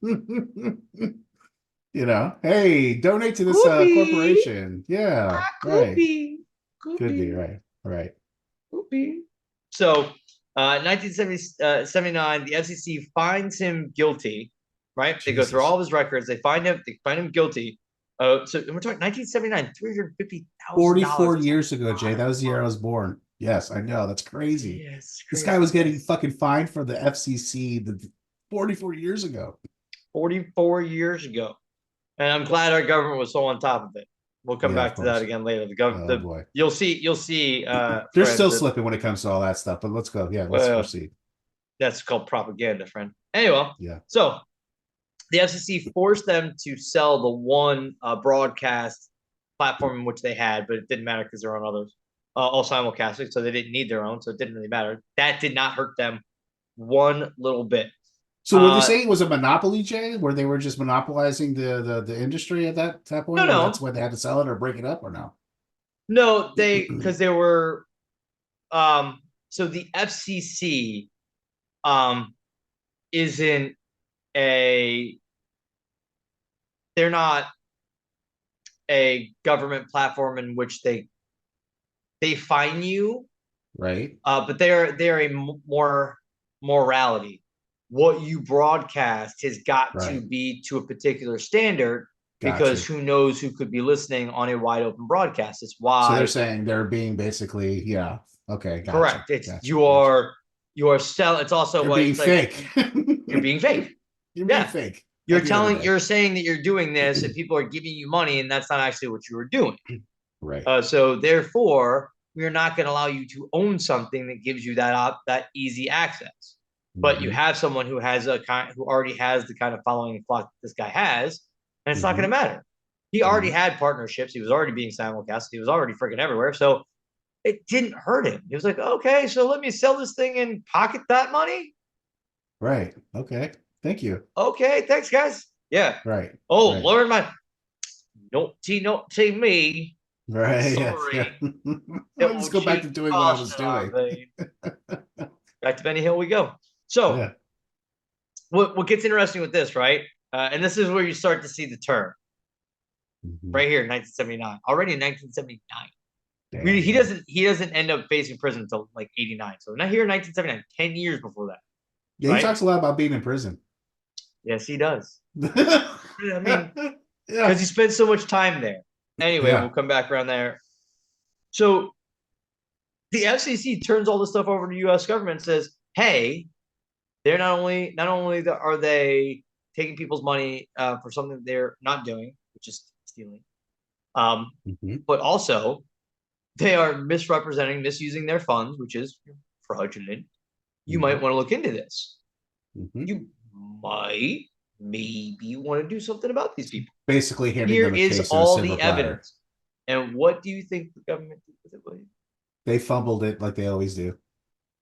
Hey, donate to this corporation. Yeah, right. Could be right. Could be. So, 1979, the FCC finds him guilty. Right? Jesus. They go through all of his records. They find him guilty. So we're talking 1979, $350,000. 44 years ago, Jay. That was the year I was born. Yes, I know. That's crazy. Yes, this guy was getting fucking fined for the FCC 44 years ago. 44 years ago. And I'm glad our government was so on top of it. We'll come back to that again later. The government, you'll see. They're still slipping when it comes to all that stuff. But let's go. Yeah, let's proceed. That's called propaganda, friend. Anyway, yeah. So the FCC forced them to sell the one broadcast platform in which they had, but it didn't matter because they're on others, all simulcasting, so they didn't need their own, so it didn't really matter. That did not hurt them one little bit. So were they saying it was a monopoly, Jay, where they were just monopolizing the industry at that point? No. That's why they had to sell it or break it up, or no? No, because they were so the FCC isn't they're not a government platform in which they fine you, right? But they're a more morality. What you broadcast has got to be to a particular standard, because who knows who could be listening on a wide open broadcast. It's why. So they're saying they're being basically, yeah, okay, gotcha, correct. It's you are selling. It's also you're being fake. You're being fake. You're being fake. You're saying that you're doing this, and people are giving you money, and that's not actually what you were doing. Right. So therefore, we're not going to allow you to own something that gives you that easy access. But you have someone who already has the kind of following and flock that this guy has, and it's not going to matter. He already had partnerships. He was already being simulcast. He was already freaking everywhere. So it didn't hurt him. He was like, okay, so let me sell this thing and pocket that money. Right. Okay. Thank you. Okay. Thanks, guys. Yeah. Right. Oh, right. Learn my naughty me. Right. Sorry. Yeah. Let's go back to doing what I was doing. Back to Benny Hill we go. So what gets interesting with this, right? And this is where you start to see the turn. Right here, 1979. Already in 1979. He doesn't end up facing prison until like 89. So not here in 1979, 10 years before that. Yeah, he talks a lot about being in prison. Yes, he does. I mean, because he spends so much time there. Anyway, we'll come back around there. So the FCC turns all this stuff over to the U.S. government and says, hey, they're not only are they taking people's money for something they're not doing, which is stealing, but also they are misusing their funds, which is fraudulent. You might want to look into this. You might maybe want to do something about these people. Basically, here is all the evidence. And what do you think the government did with it, William? They fumbled it like they always do.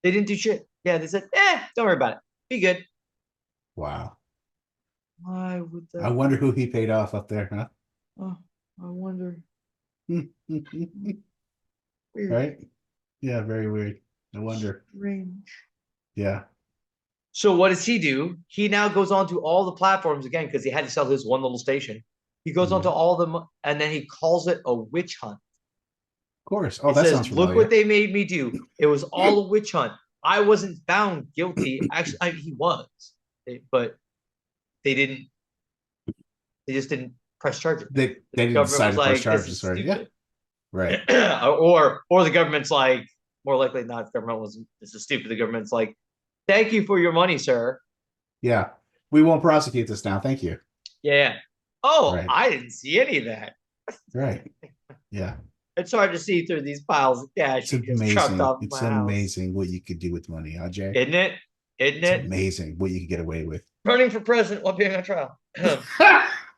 They didn't do shit. Yeah, they said, don't worry about it. Be good. Wow. Why would that? I wonder who he paid off up there, huh? Oh, I wonder. Weird. Right? Yeah, very weird. I wonder. Strange. Yeah. So what does he do? He now goes on to all the platforms again because he had to sell his one little station. He goes on to all of them, and then he calls it a witch hunt. Of course. Oh, that sounds familiar. Look what they made me do. It was all a witch hunt. I wasn't found guilty. Actually, he was, but they didn't. They just didn't press charges. They didn't decide to press charges, right? Yeah, right. or the government's like, more likely not. The government was this is stupid. The government's like, thank you for your money, sir. Yeah, we won't prosecute this now. Thank you. Yeah. Oh, right. I didn't see any of that. Right. Yeah. It's hard to see through these piles of cash. It's amazing. It's amazing what you could do with money, huh, Jay? Isn't it? It's amazing what you could get away with. Running for president while being on trial.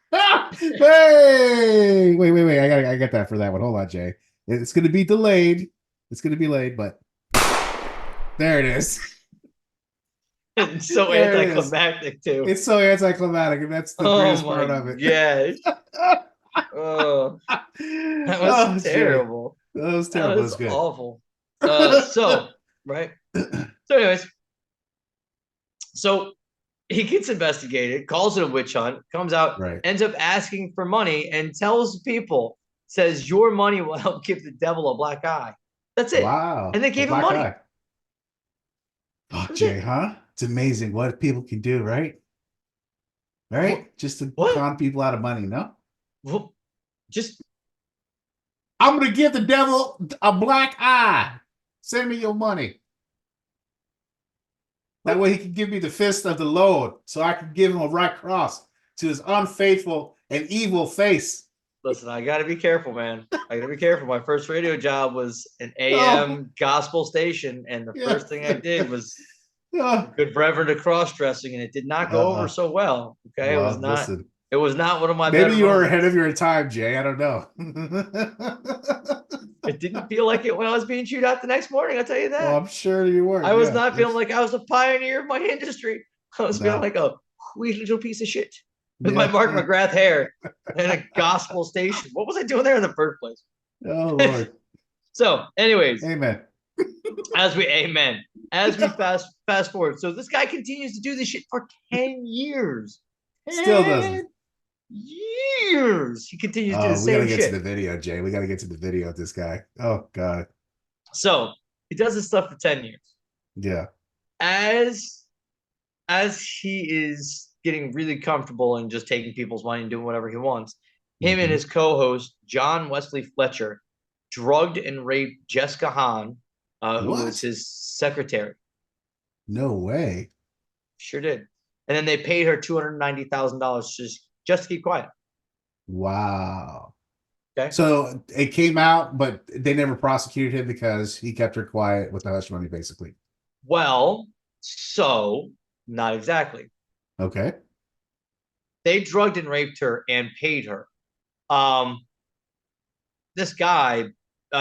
Hey! Wait. I got that for that one. Hold on, Jay. It's going to be delayed. It's going to be late, but there it is. It's so anticlimactic, too. It's so anticlimactic, and that's the greatest part of it. Yeah. Oh, that was terrible. That was terrible. That was good. Awful. Right. So, anyways, so he gets investigated, calls it a witch hunt, comes out, ends up asking for money, and tells people, says, your money will help give the devil a black eye. That's it. Wow. And they gave him money. Oh, Jay, huh? It's amazing what people can do, right? Right? Just to con people out of money, no? Well, I'm going to give the devil a black eye. Send me your money. That way he can give me the fist of the Lord so I can give him a right cross to his unfaithful and evil face. Listen, I got to be careful, man. I got to be careful. My first radio job was an AM gospel station, and the first thing I did was good forever to cross-dressing, and it did not go over so well. Okay, well, it was not. Listen, it was not one of my. Maybe you were moments. ahead of your time, Jay. I don't know. It didn't feel like it when I was being chewed out the next morning. I'll tell you that. Well, I'm sure you were. I was not feeling like I was a pioneer of my industry. I was feeling like a wee little piece of shit with my Mark McGrath hair and a gospel station. What was I doing there in the first place? Oh, Lord. So, anyways. Amen. As we fast forward. So this guy continues to do this shit for 10 years. Still doesn't. Years. He continues to do the same shit. We gotta get to the video, Jay. We gotta get to the video of this guy. Oh, God. So he does this stuff for 10 years. Yeah. As he is getting really comfortable and just taking people's money and doing whatever he wants, him and his co-host, John Wesley Fletcher, drugged and raped Jessica Hahn, who was his secretary. No way. Sure did. And then they paid her $290,000 just to keep quiet. Wow. Okay. So it came out, but they never prosecuted him because he kept her quiet with the hush money, basically. Well, so not exactly. Okay. They drugged and raped her and paid her. This guy,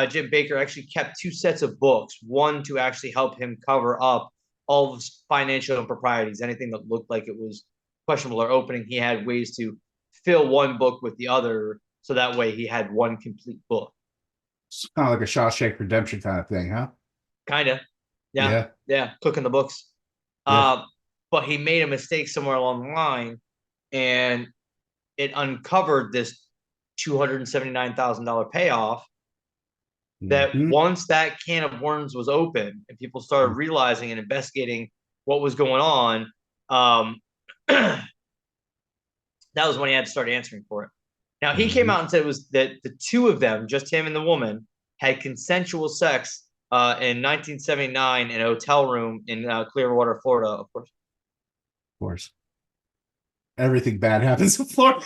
Jim Bakker, actually kept 2 sets of books. One to actually help him cover up all of his financial improprieties, anything that looked like it was questionable or opening. He had ways to fill one book with the other, so that way he had one complete book. It's kind of like a Shawshank Redemption kind of thing, huh? Kind of. Yeah. Cooking the books. Yeah. But he made a mistake somewhere along the line, and it uncovered this $279,000 payoff. That once that can of worms was open and people started realizing and investigating what was going on, that was when he had to start answering for it. Now, he came out and said it was that the 2 of them, just him and the woman, had consensual sex in 1979 in a hotel room in Clearwater, Florida, of course. Of course. Everything bad happens in Florida.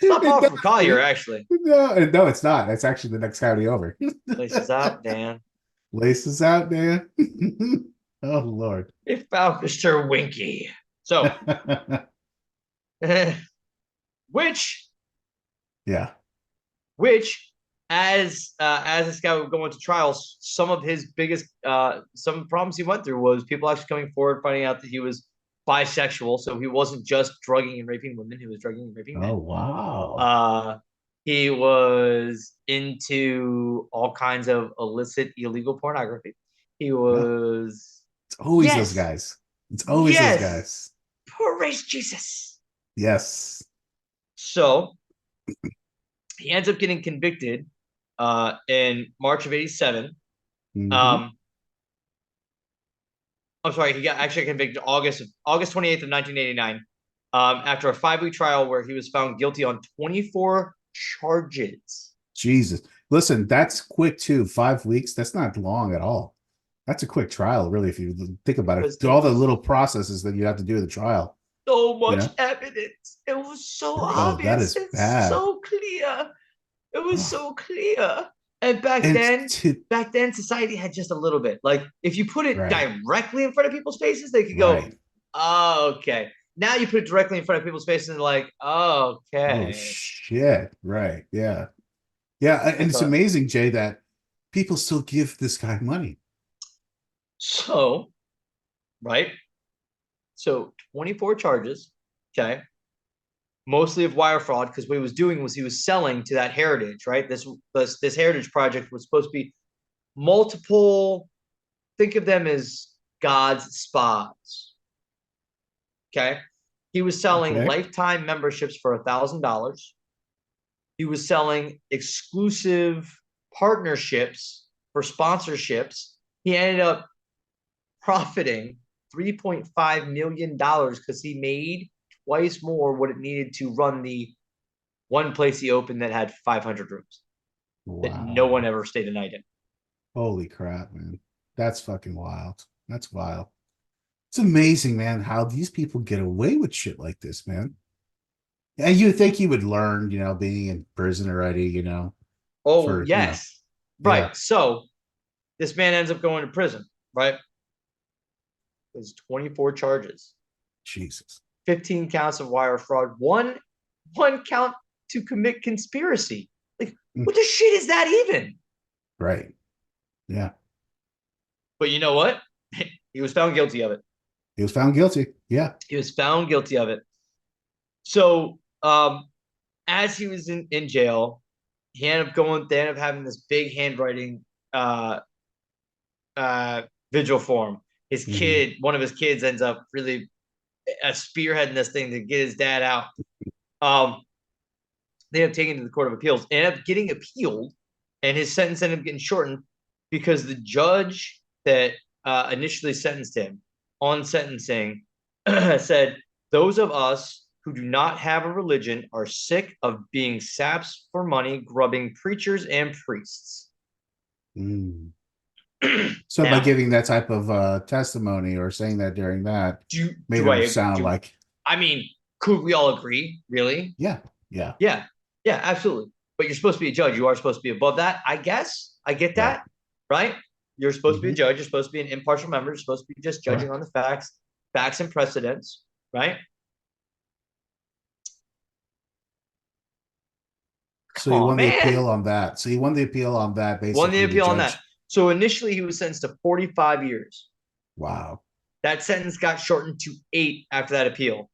It's not far from Collier, actually. No, it's not. That's actually the next county over. Laces out, Dan. Laces out, Dan. Oh, Lord. If Mr. Winky. So, which, as this guy would go into trials, some of his biggest, some problems he went through was people actually coming forward, finding out that he was bisexual, so he wasn't just drugging and raping women, he was drugging and raping men. Oh, wow. He was into all kinds of illicit, illegal pornography. He was... It's always those guys. It's always those guys. Praise Jesus. Yes. So, he ends up getting convicted in March of 87. I'm sorry, he got actually convicted August 28th of 1989 after a 5-week trial where he was found guilty on 24 charges. Jesus. Listen, that's quick too. 5 weeks, that's not long at all. That's a quick trial, really, if you think about it. All the little processes that you have to do in the trial. So much evidence. It was so obvious. That is bad. So clear. It was so clear. And back then, society had just a little bit. Like, if you put it directly in front of people's faces, they could go, oh, okay. Now you put it directly in front of people's faces and they're like, oh, okay. Oh, shit. Right. Yeah. Yeah. And it's amazing, Jay, that people still give this guy money. So, right. So 24 charges. Okay. mostly of wire fraud, because what he was doing was he was selling to that heritage, right? This heritage project was supposed to be multiple. Think of them as God's spas. Okay, he was selling lifetime memberships for $1,000. He was selling exclusive partnerships for sponsorships. He ended up profiting $3.5 million because he made twice more what it needed to run the one place he opened that had 500 rooms that no one ever stayed a night in. Holy crap, man. That's fucking wild. That's wild. It's amazing, man, how these people get away with shit like this, man. And you think he would learn, being in prison already, Oh, yes. Right. Yeah. So this man ends up going to prison, right? There's 24 charges. Jesus. 15 counts of wire fraud. One count to commit conspiracy. Like, what the shit is that even? Right. Yeah. But you know what? He was found guilty of it. He was found guilty. Yeah. He was found guilty of it. So as he was in jail, they ended up having this big handwriting vigil for him. His kid, one of his kids, ends up really spearheading this thing to get his dad out. They end up taking it to the Court of Appeals, ended up getting appealed, and his sentence ended up getting shortened because the judge that initially sentenced him on sentencing said, "Those of us who do not have a religion are sick of being saps for money, grubbing preachers and priests." So by giving that type of testimony or saying that during that, made it sound like. I mean, could we all agree? Really? Yeah. Yeah, absolutely. But you're supposed to be a judge. You are supposed to be above that, I guess. I get that, right? You're supposed to be a judge. You're supposed to be an impartial member. You're supposed to be just judging on the facts and precedents, right? So he won the appeal on that. So he won the appeal on that. Basically, won the appeal on that. So initially, he was sentenced to 45 years. Wow. That sentence got shortened to 8 after that appeal.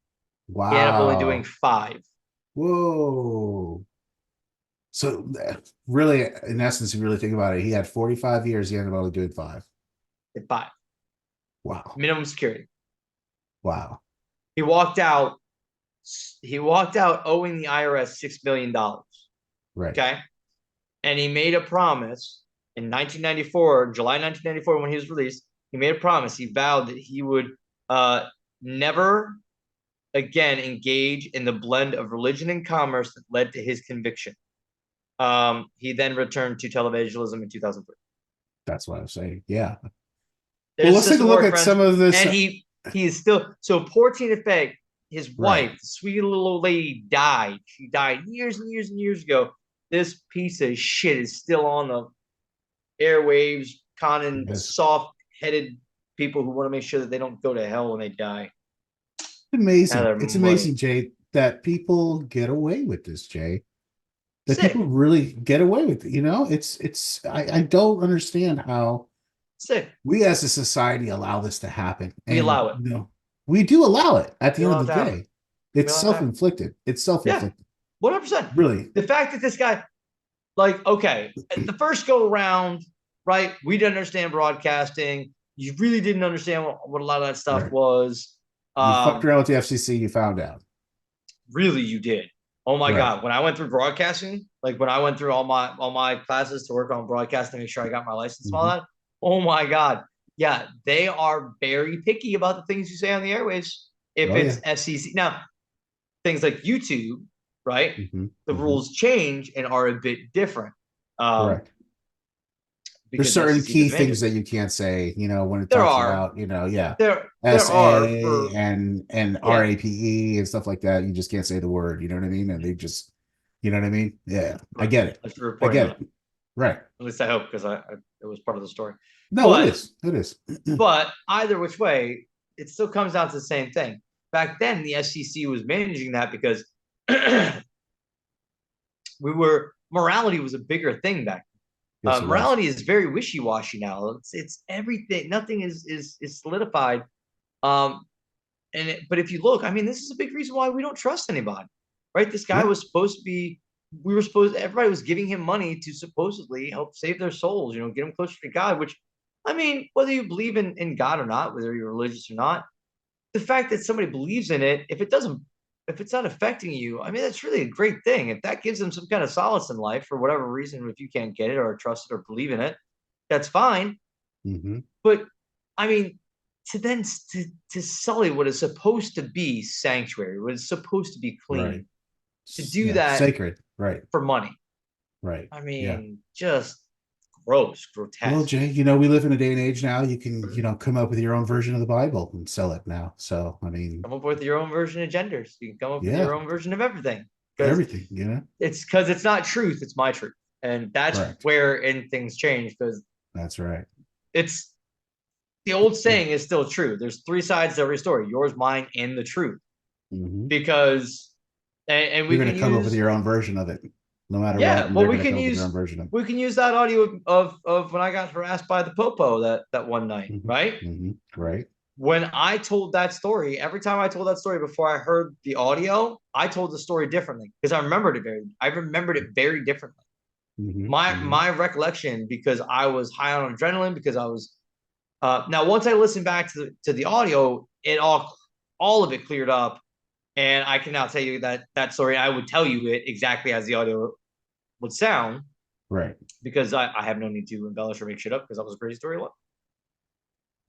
Wow. He ended up only doing 5. Whoa. So really, in essence, if you really think about it, he had 45 years. He ended up only doing 5. 5. Wow. Minimum security. Wow. He walked out owing the IRS $6 million. Right. Okay. And he made a promise in 1994, July 1994, when he was released. He made a promise. He vowed that he would never again engage in the blend of religion and commerce that led to his conviction. He then returned to televangelism in 2003. That's what I'm saying. Yeah. Well, let's take a look at some of this. And he is still so poor Tina Fey, his wife, the sweet little old lady, died. She died years and years and years ago. This piece of shit is still on the airwaves, conning soft-headed people who want to make sure that they don't go to hell when they die. Amazing. It's amazing, Jay, that people get away with this, Jay. That people really get away with it. I don't understand how we as a society allow this to happen. We allow it. We do allow it at the end of the day. It's self-inflicted. It's self-inflicted. 100%. Really. The fact that this guy, the first go around, right? We didn't understand broadcasting. You really didn't understand what a lot of that stuff was. You fucked around with the FCC, you found out. Really, you did. Oh my God. When I went through broadcasting, when I went through all my classes to work on broadcasting, make sure I got my license and all that. Oh my God. Yeah, they are very picky about the things you say on the airwaves. If it's FCC. Now, things like YouTube, right? The rules change and are a bit different. Correct. There's certain key things that you can't say, when it talks about, SA and RAPE and stuff like that. You just can't say the word, you know what I mean? And they just, you know what I mean? Yeah, I get it. I get it. Right. At least I hope, because it was part of the story. No, it is. It is. But either which way, it still comes down to the same thing. Back then, the FCC was managing that because morality was a bigger thing back then. Yes, morality is very wishy-washy now. It's everything. Nothing is solidified. But if you look, this is a big reason why we don't trust anybody. right? This guy was supposed to be, everybody was giving him money to supposedly help save their souls, get them closer to God, which, I mean, whether you believe in God or not, whether you're religious or not, the fact that somebody believes in it, if it's not affecting you, I mean, that's really a great thing. If that gives them some kind of solace in life for whatever reason, if you can't get it or trust it or believe in it, that's fine. Mm-hmm. But I mean, to sully what is supposed to be sanctuary, what is supposed to be clean, to do that sacred, right, for money, right. I mean, just gross, grotesque. Well, Jay, we live in a day and age now. You can, come up with your own version of the Bible and sell it now. So, I mean, come up with your own version of genders. You can come up with your own version of everything. Everything, It's because it's not truth; it's my truth, and that's where things change. Because that's right. It's the old saying is still true. There's three sides to every story: yours, mine, and the truth. Mm-hmm. Because, and you're going to come up with your own version of it, no matter what. Well, we can use that audio of when I got harassed by the popo that one night, right? Mm-hmm. Right. When I told that story, every time I told that story before I heard the audio, I told the story differently because I remembered it very differently. Mm-hmm. My recollection, because I was high on adrenaline, because I was now once I listened back to the audio, it all of it cleared up, and I can now tell you that story. I would tell you it exactly as the audio would sound, right? Because I have no need to embellish or make shit up, because that was a crazy story. Oh,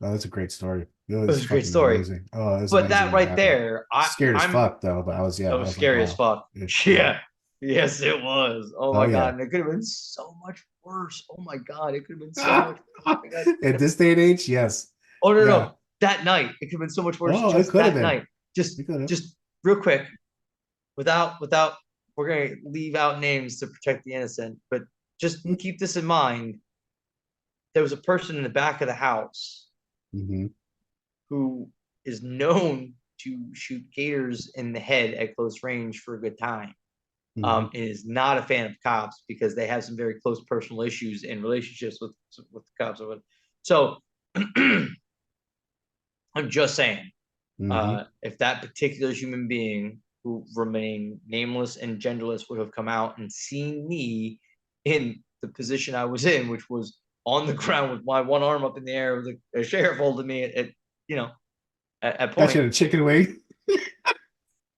that's a great story. It was a great story. Amazing. Oh, it but that right there, I'm scared as fuck though. But I was scary as fuck. Yeah. Yes, it was. Oh my god, and it could have been so much worse. Oh my god, it could have been so much. At this day and age, yes. Oh no. That night, it could have been so much worse. Oh, it could have been. Night. Just real quick, without we're gonna leave out names to protect the innocent, but just keep this in mind. There was a person in the back of the house who is known to shoot gators in the head at close range for a good time. Is not a fan of cops because they have some very close personal issues in relationships with the cops. So I'm just saying, if that particular human being who remained nameless and genderless would have come out and seen me in the position I was in, which was on the ground with my one arm up in the air with a sheriff holding me at point. Got you a chicken wing.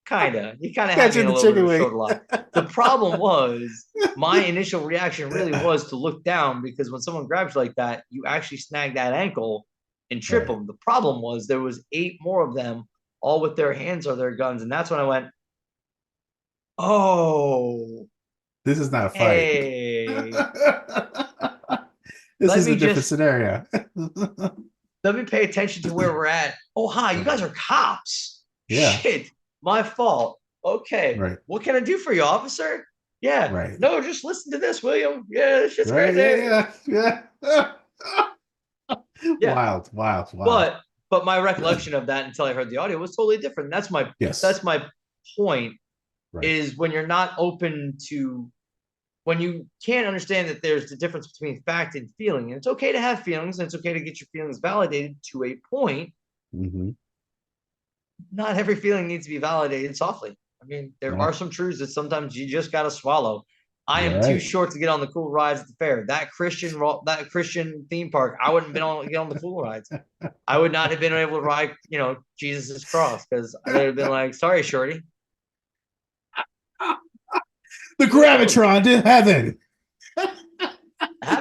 Kinda. You kind of had me in a little bit of a short lot. The problem was my initial reaction really was to look down, because when someone grabs you like that, you actually snag that ankle and trip them. The problem was there was 8 more of them, all with their hands or their guns, and that's when I went, "Oh, this is not a fight. Hey. This is a different scenario." Let me pay attention to where we're at. Oh, hi, you guys are cops. Yeah. Shit. My fault. Okay. Right. What can I do for you, officer? Yeah. Right. No, just listen to this, William. Yeah, this shit's right. crazy. Yeah. Wild. But my recollection of that until I heard the audio was totally different. That's my point. Right. Is when you're not open to, when you can't understand that there's the difference between fact and feeling. And it's okay to have feelings, and it's okay to get your feelings validated to a point. Not every feeling needs to be validated softly. I mean, there are some truths that sometimes you just got to swallow. I am too short to get on the cool rides at the fair. That Christian theme park, I wouldn't get on the cool rides. I would not have been able to ride, Jesus' cross, because I would have been like, "Sorry, shorty." The gravitron to heaven.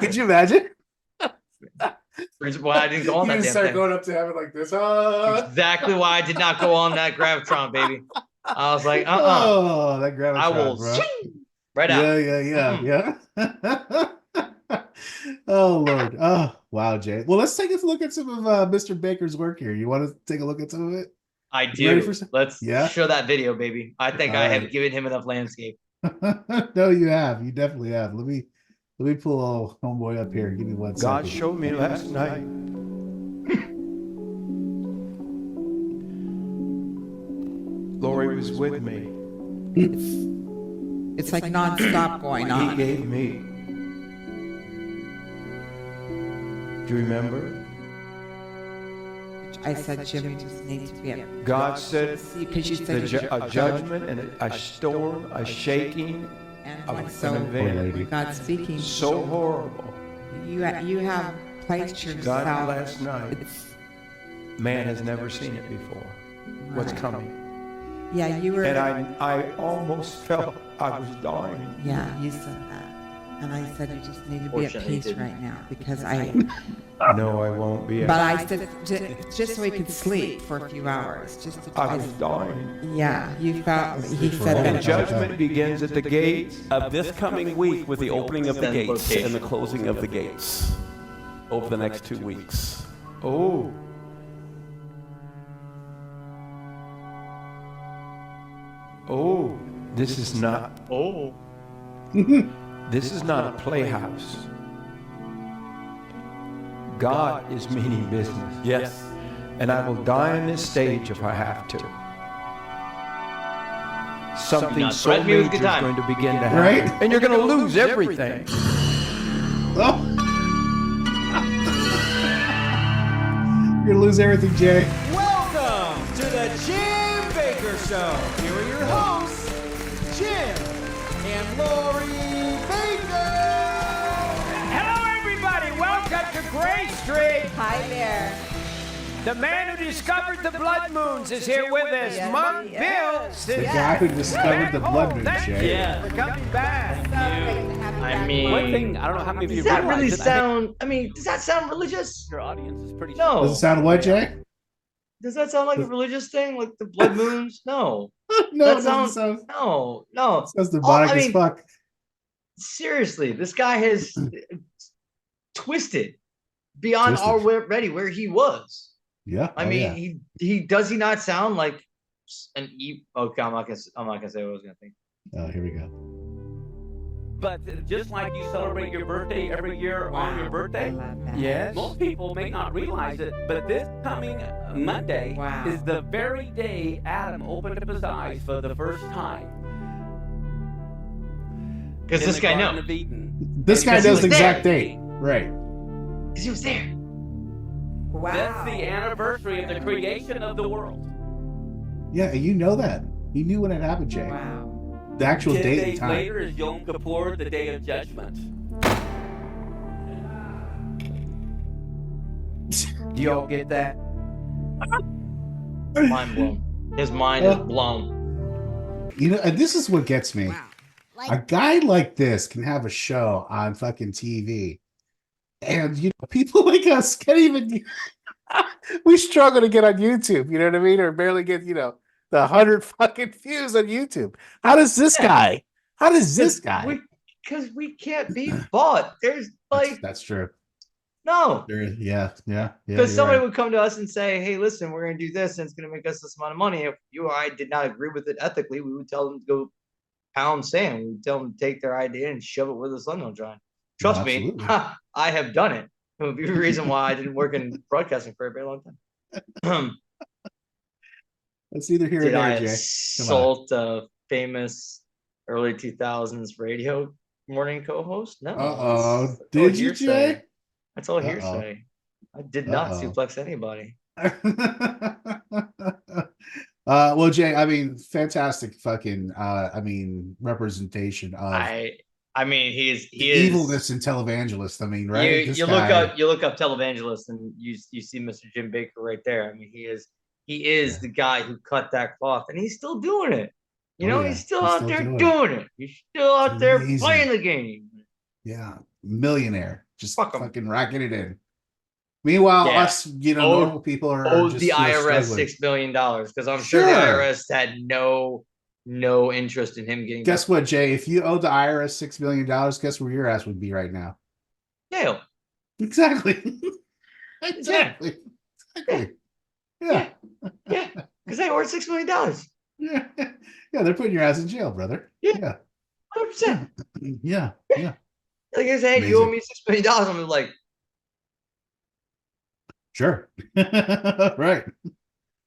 Could you imagine? Reason why I didn't go on that. You start going up to heaven like this. Exactly why I did not go on that gravitron, baby. I was like, Oh, that gravitron. I will right out. Yeah. Oh Lord. Oh wow, Jay. Well, let's take a look at some of Mr. Bakker's work here. You want to take a look at some of it? I do. Let's show that video, baby. I think I have given him enough landscape. No, you have. You definitely have. Let me pull old homeboy up here. Give me 1 second. God showed me last night. Lori was with me. It's like non-stop going on. He gave me. Do you remember? I said, Jim, you just need to be at God said because you said a judgment and a storm, a shaking, and of an event. God speaking. So horrible. You have placed yourself. God last night. Man has never seen it before. What's coming? Yeah, you were. And I almost felt I was dying. Yeah, you said that. And I said, you just need to be at peace right now because I. No, I won't be. But I said, just so he could sleep for a few hours. Just to I was dying. Yeah, you felt. He said And that. judgment begins at the gates of this coming week with the opening of the gates and the closing of the gates over the next 2 weeks. Oh. Oh, this is not. Oh. This is not a playhouse. God is meaning business. Yes. And I will die on this stage if I have to. Something so major is going to begin to happen. Right? And you're going to lose everything. Oh. You're going to lose everything, Jay. Welcome to the Jim Bakker Show. Here are your hosts, Jim and Lori Bakker. Hello, everybody. Welcome to Gray Street. Hi there. The man who discovered the blood moons is here with us. Yes, Monk yes. Bill. The guy who discovered the blood moon, Jay. Yeah, for coming back. I mean, one thing, I don't know how many of you does that realize really it, sound? I mean, does that sound religious? Your audience is pretty. No. Does it sound what, Jay? Does that sound like a religious thing, like the blood moons? No. No, that it doesn't sound. No. It sounds demonic as fuck. Seriously, this guy has twisted beyond already where he was. Yeah. I mean, he does he not sound like an okay, I'm not gonna say what I was gonna think. Oh, here we go. But just like you celebrate your birthday every year on your birthday, Yes. most people may not realize it, but this coming Monday is the very day Adam opened up his eyes for the first time. Because this guy knows. This guy knows the exact date. Right. Because he was there. Wow. That's the anniversary of the creation of the world. Yeah, and you know that. He knew when it happened, Jay. Wow. The actual 10 date and days time. later is Yom Kippur, the day of judgment. Do y'all get that? Mind blown. His mind is blown. You know, and this is what gets me. A guy like this can have a show on fucking TV, and you know, people like us can't even. We struggle to get on YouTube. You know what I mean, or barely get the 100 fucking views on YouTube. How does this guy? How does this guy? Because we can't be bought. There's like that's true. No. Yeah. Because somebody would come to us and say, "Hey, listen, we're going to do this, and it's going to make us this amount of money." If you or I did not agree with it ethically, we would tell them to go pound sand. We would tell them to take their idea and shove it where the sun don't shine. Trust me, I have done it. It would be the reason why I didn't work in broadcasting for a very long time. That's either here or Did there, I Jay. assault a famous early 2000s radio morning co-host? No. Did you, Jay? That's all hearsay. I did not suplex anybody. Well, Jay, I mean, fantastic fucking representation of I mean, he is evilness in televangelist. I mean, right? You look up televangelist and you see Mr. Jim Bakker right there. I mean, he is the guy who cut that cloth, and he's still doing it. He's still out there doing it. He's still out there playing the game. Yeah, millionaire, just fucking racking it in. Meanwhile, us, normal people are owed just the IRS struggling. $6 million because I'm sure the IRS had no interest in him getting. Guess what, Jay? If you owe the IRS $6 million, guess where your ass would be right now? Jail. Exactly. Exactly. Yeah. Because they owed $6 million. Yeah, they're putting your ass in jail, brother. Yeah. 100%. Yeah. Like I said, you owe me $6 million. I'm like, sure. Right.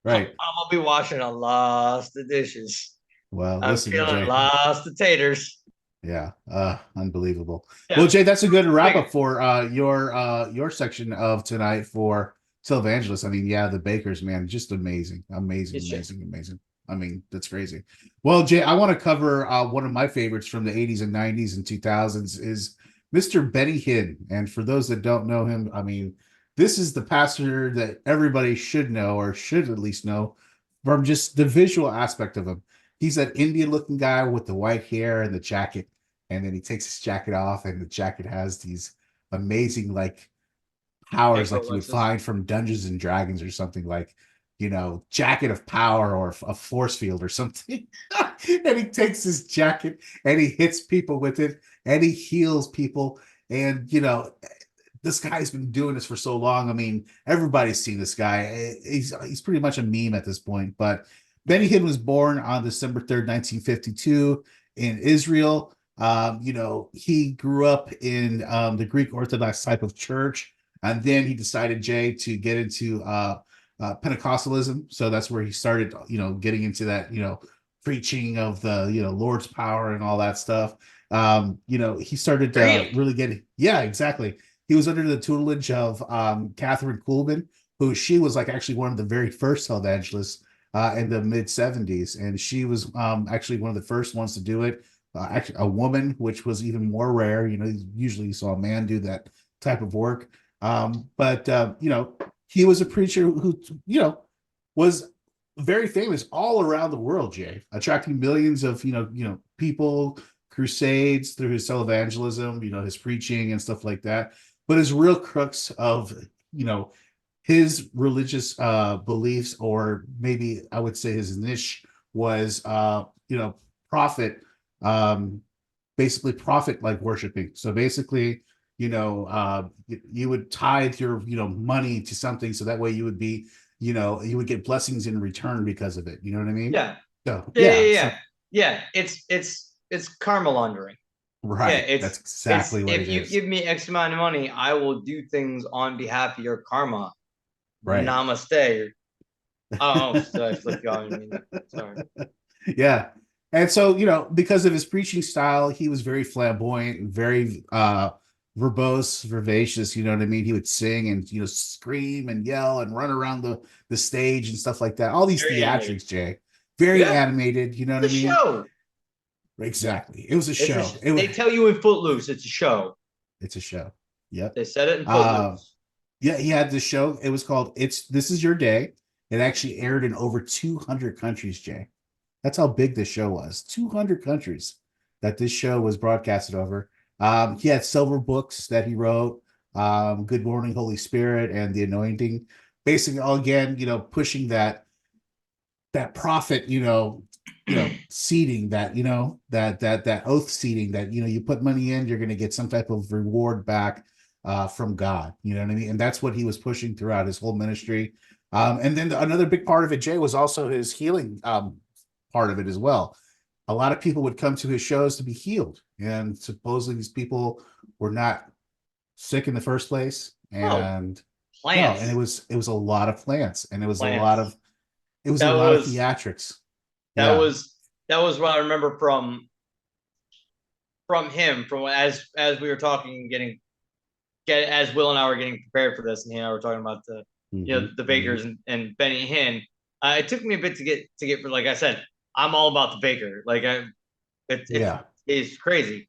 I'm gonna be washing a lot of dishes. Well, I'm listen, feeling Jay. lots of taters. Yeah, unbelievable. Yeah. Well, Jay, that's a good wrap up for your section of tonight for televangelists. I mean, yeah, the Bakkers, man, just amazing. I mean, that's crazy. Well, Jay, I want to cover one of my favorites from the 80s and 90s and 2000s is Mr. Benny Hinn. And for those that don't know him, I mean, this is the pastor that everybody should know, or should at least know, from just the visual aspect of him. He's that Indian-looking guy with the white hair and the jacket, and then he takes his jacket off, and the jacket has these amazing, like, powers like you would find from Dungeons and Dragons or something, like, you know, jacket of power or a force field or something. And he takes his jacket and he hits people with it and he heals people. And, you know, this guy's been doing this for so long. I mean, everybody's seen this guy. He's pretty much a meme at this point. But Benny Hinn was born on December 3rd, 1952 in Israel. You know, he grew up in the Greek Orthodox type of church. And then he decided, Jay, to get into Pentecostalism. So that's where he started, you know, getting into that, you know, preaching of the, you know, Lord's power and all that stuff. You know, he started really getting, yeah, exactly. He was under the tutelage of Catherine Kuhlman, who she was like actually one of the very first televangelists in the mid 70s. And she was actually one of the first ones to do it. Actually, a woman, which was even more rare. You know, usually you saw a man do that type of work. But you know, he was a preacher who, you know, was very famous all around the world, Jay, attracting millions of, you know, people, crusades through his televangelism, you know, his preaching and stuff like that. But his real crux of, you know, his religious beliefs, or maybe I would say his niche, was, you know, prophet, basically prophet like worshiping. So basically, you know, you would tithe your, you know, money to something, so that way you would be, you know, you would get blessings in return because of it. You know what I mean? Yeah. So, Yeah. It's karma laundering. Right. Yeah, that's exactly what it is. If you give me X amount of money, I will do things on behalf of your karma. Right. Namaste. Oh, so I flipped you on. Sorry. Yeah. And so, you know, because of his preaching style, he was very flamboyant and very verbose, vivacious, you know what I mean? He would sing and, you know, scream and yell and run around the stage and stuff like that. All these theatrics, Jay. Very animated, you know what I mean? Show. Exactly. It was a show. They tell you in Footloose, it's a show. It's a show. Yep. They said it in Footloose. Yeah, he had this show. It was called This Is Your Day. It actually aired in over 200 countries, Jay. That's how big this show was. 200 countries that this show was broadcasted over. He had several books that he wrote, Good Morning, Holy Spirit, and The Anointing. Basically, all again, you know, pushing that prophet, you know, seeding, that, you know, that oath seeding, that, you know, you put money in, you're going to get some type of reward back from God. You know what I mean? And that's what he was pushing throughout his whole ministry. And then another big part of it, Jay, was also his healing part of it as well. A lot of people would come to his shows to be healed, and supposedly these people were not sick in the first place. And plants. No, and it was a lot of plants, and it was Plants. a lot of theatrics. That was what I remember from him, from as we were talking, as Will and I were getting prepared for this, and he and I were talking about the you know, the Bakkers and Benny Hinn. It took me a bit to get, like I said, I'm all about the Bakker. Like it's crazy.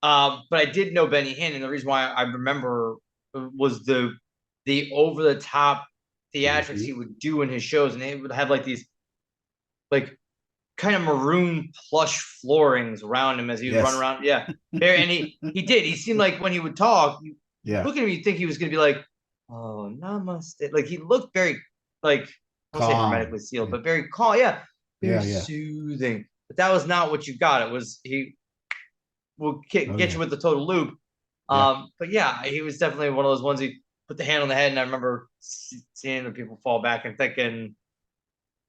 But I did know Benny Hinn, and the reason why I remember was the over the top theatrics he would do in his shows, and they would have like these like kind of maroon plush floorings around him as he would run around. Yeah, there, and he seemed like when he would talk, look at him, you'd think he was gonna be like, oh, namaste. Like he looked very like, I won't say hermetically sealed, but very calm. Yeah. Very soothing. But that was not what you got. It was, he will get you with the total loop. But yeah, he was definitely one of those ones. He put the hand on the head, and I remember seeing the people fall back and thinking,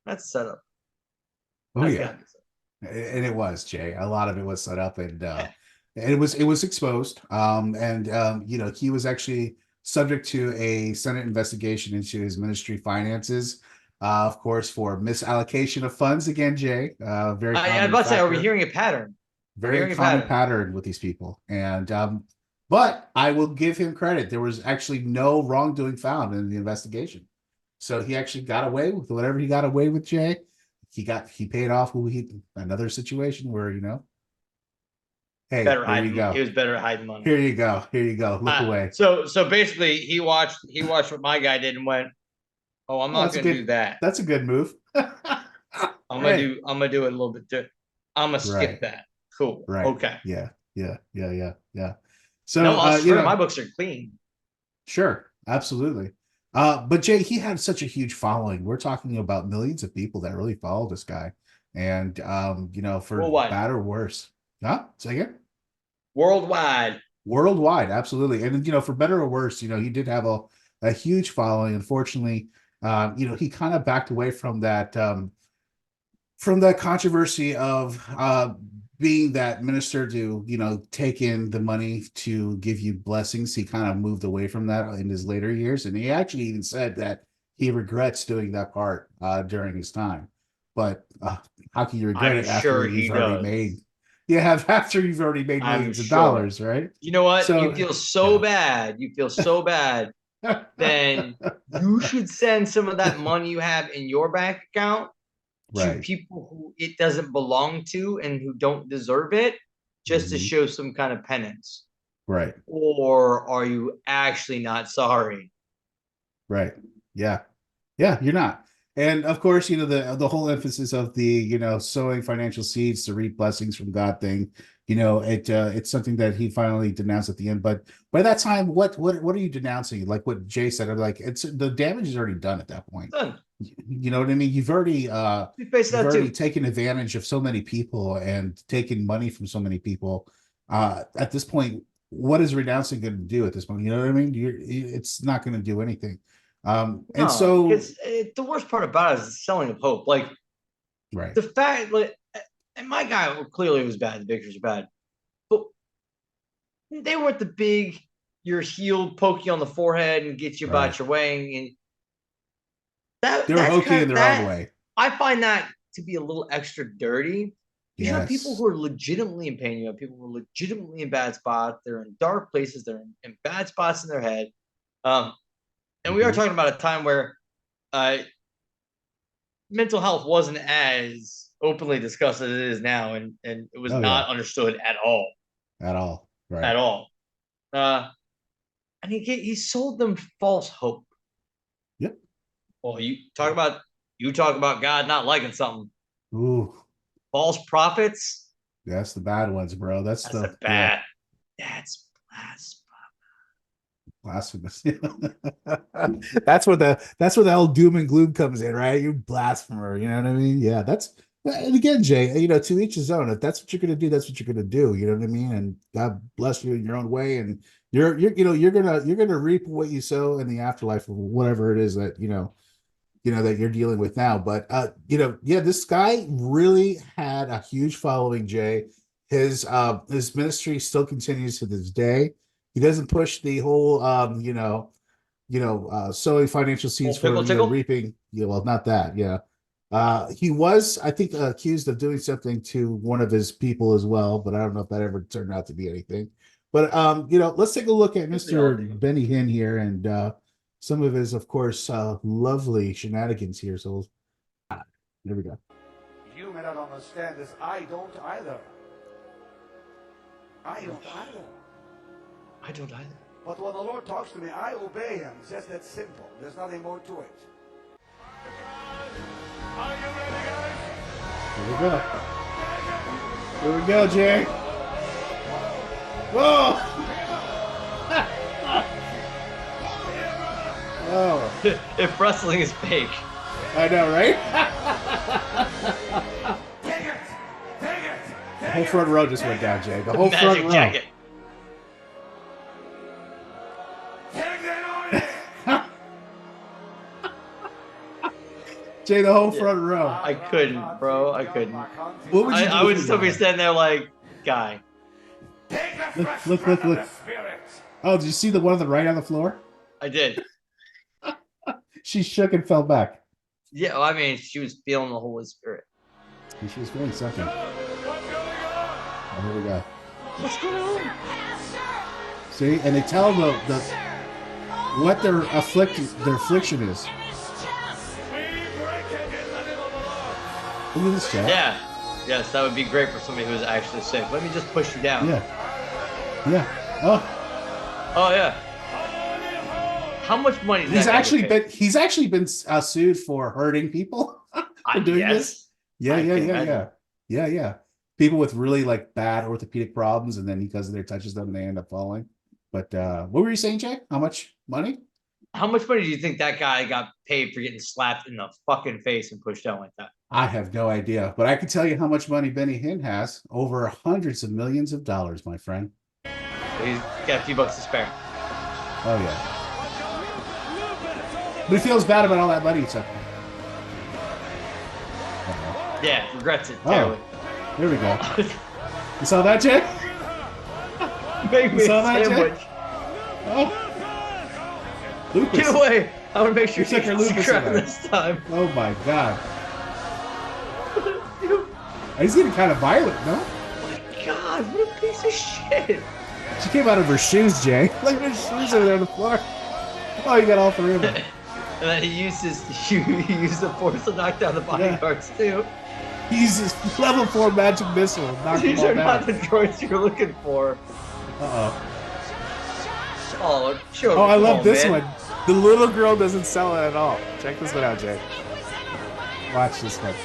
that's set up. Oh yeah. And it was, Jay. A lot of it was set up, and it was exposed. You know, he was actually subject to a Senate investigation into his ministry finances. Of course, for misallocation of funds again, Jay. Very. I was about to say, are we hearing a pattern? Very common pattern with these people, and But I will give him credit. There was actually no wrongdoing found in the investigation. So he actually got away with whatever he got away with, Jay. He paid off another situation where, hey, here you go. He was better at hiding money. Here you go. Look away. So basically he watched what my guy did and went, oh, I'm not gonna do that. That's a good move. I'm gonna do it a little bit different. I'm gonna skip that. Cool. Right. Okay. Yeah. So my books are clean. Sure, absolutely. But Jay, he had such a huge following. We're talking about millions of people that really follow this guy. And for worldwide. Bad or worse. Huh? Say again? Worldwide, absolutely. And for better or worse, he did have a huge following. Unfortunately, he kind of backed away from that controversy of being that minister to take in the money to give you blessings. He kind of moved away from that in his later years, and he actually even said that he regrets doing that part during his time. But how can you regret it after you've already made millions of dollars, right? You know what? So, you feel so bad. Then you should send some of that money you have in your bank account to people who it doesn't belong to and who don't deserve it, just to show some kind of penance. Right. Or are you actually not sorry? Right. Yeah, you're not. And of course, the whole emphasis of the sowing financial seeds to reap blessings from God thing, it's something that he finally denounced at the end. But by that time, what are you denouncing? Like what Jay said, I'm like, it's the damage is already done at that point. Done. You know what I mean? You've already taken advantage of so many people and taken money from so many people. At this point, what is renouncing going to do at this point? You know what I mean? It's not going to do anything. And so the worst part about it is the selling of hope. Like, the fact, and my guy clearly was bad. The Bakkers are bad, but they weren't the big, you're healed, poke you on the forehead and get you about your way. And they were hokey in their own way. I find that to be a little extra dirty. You have people who are legitimately in pain. You have people who are legitimately in bad spots. They're in dark places. They're in bad spots in their head. And we are talking about a time where mental health wasn't as openly discussed as it is now, and it was not understood at all. At all. Right. At all. And he sold them false hope. Yep. Well, you talk about God not liking something. Ooh. False prophets. That's the bad ones, bro. That's the bad. That's blasphemous. That's where the old doom and gloom comes in, right? You blasphemer, you know what I mean? Yeah, and again, Jay, to each his own. If that's what you're gonna do, that's what you're gonna do. You know what I mean? And God bless you in your own way, and you're gonna reap what you sow in the afterlife, or whatever it is that that you're dealing with now. But this guy really had a huge following, Jay. His ministry still continues to this day. He doesn't push the whole sowing financial seeds for reaping. Yeah, well, not that. Yeah. He was, I think, accused of doing something to one of his people as well, but I don't know if that ever turned out to be anything. But let's take a look at Mr. Benny Hinn here and some of his, of course, lovely shenanigans here. So there we go. You may not understand this. I don't either. But when the Lord talks to me, I obey him. It's just that simple. There's nothing more to it. Are you ready, guys? Here we go. Here we go, Jay. Whoa! Oh. If wrestling is fake. I know, right? Take it! The whole front row just went down, Jay. The whole front row. Jacket. Jay, the whole front row. I couldn't, bro. I couldn't. What would you do? I would still be standing there like, guy. Look. Oh, did you see the one on the right on the floor? I did. She shook and fell back. Yeah, well, I mean, she was feeling the Holy Spirit. And she was feeling something. Oh, here we go. What's going on? See, and they tell the what their affliction is. Look at this chat. Yeah. Yes, that would be great for somebody who's actually sick. Let me just push you down. Yeah. Yeah. Oh. Oh yeah. How much money? He's actually been sued for hurting people for doing this. Yeah. People with really like bad orthopedic problems, and then because of their touches them, they end up falling. But what were you saying, Jay? How much money? How much money do you think that guy got paid for getting slapped in the fucking face and pushed down like that? I have no idea, but I can tell you how much money Benny Hinn has. Over hundreds of millions of dollars, my friend. He's got a few bucks to spare. Oh yeah. But he feels bad about all that money he took. Yeah, regrets it terribly. Here we go. You saw that, Jay? Make me a sandwich. Oh. Lupus. Get away! I want to make sure you took your lupus this time. Oh my god. He's getting kind of violent, no? Oh my god, what a piece of shit! She came out of her shoes, Jay. Look at her shoes over there on the floor. Oh, you got all three of them. And then he used the force to knock down the bodyguards too. He uses level 4 magic missile. These are not the droids you're looking for. Uh-oh. Oh, sure. Oh, I love this one. The little girl doesn't sell it at all. Check this one out, Jay. Watch this one.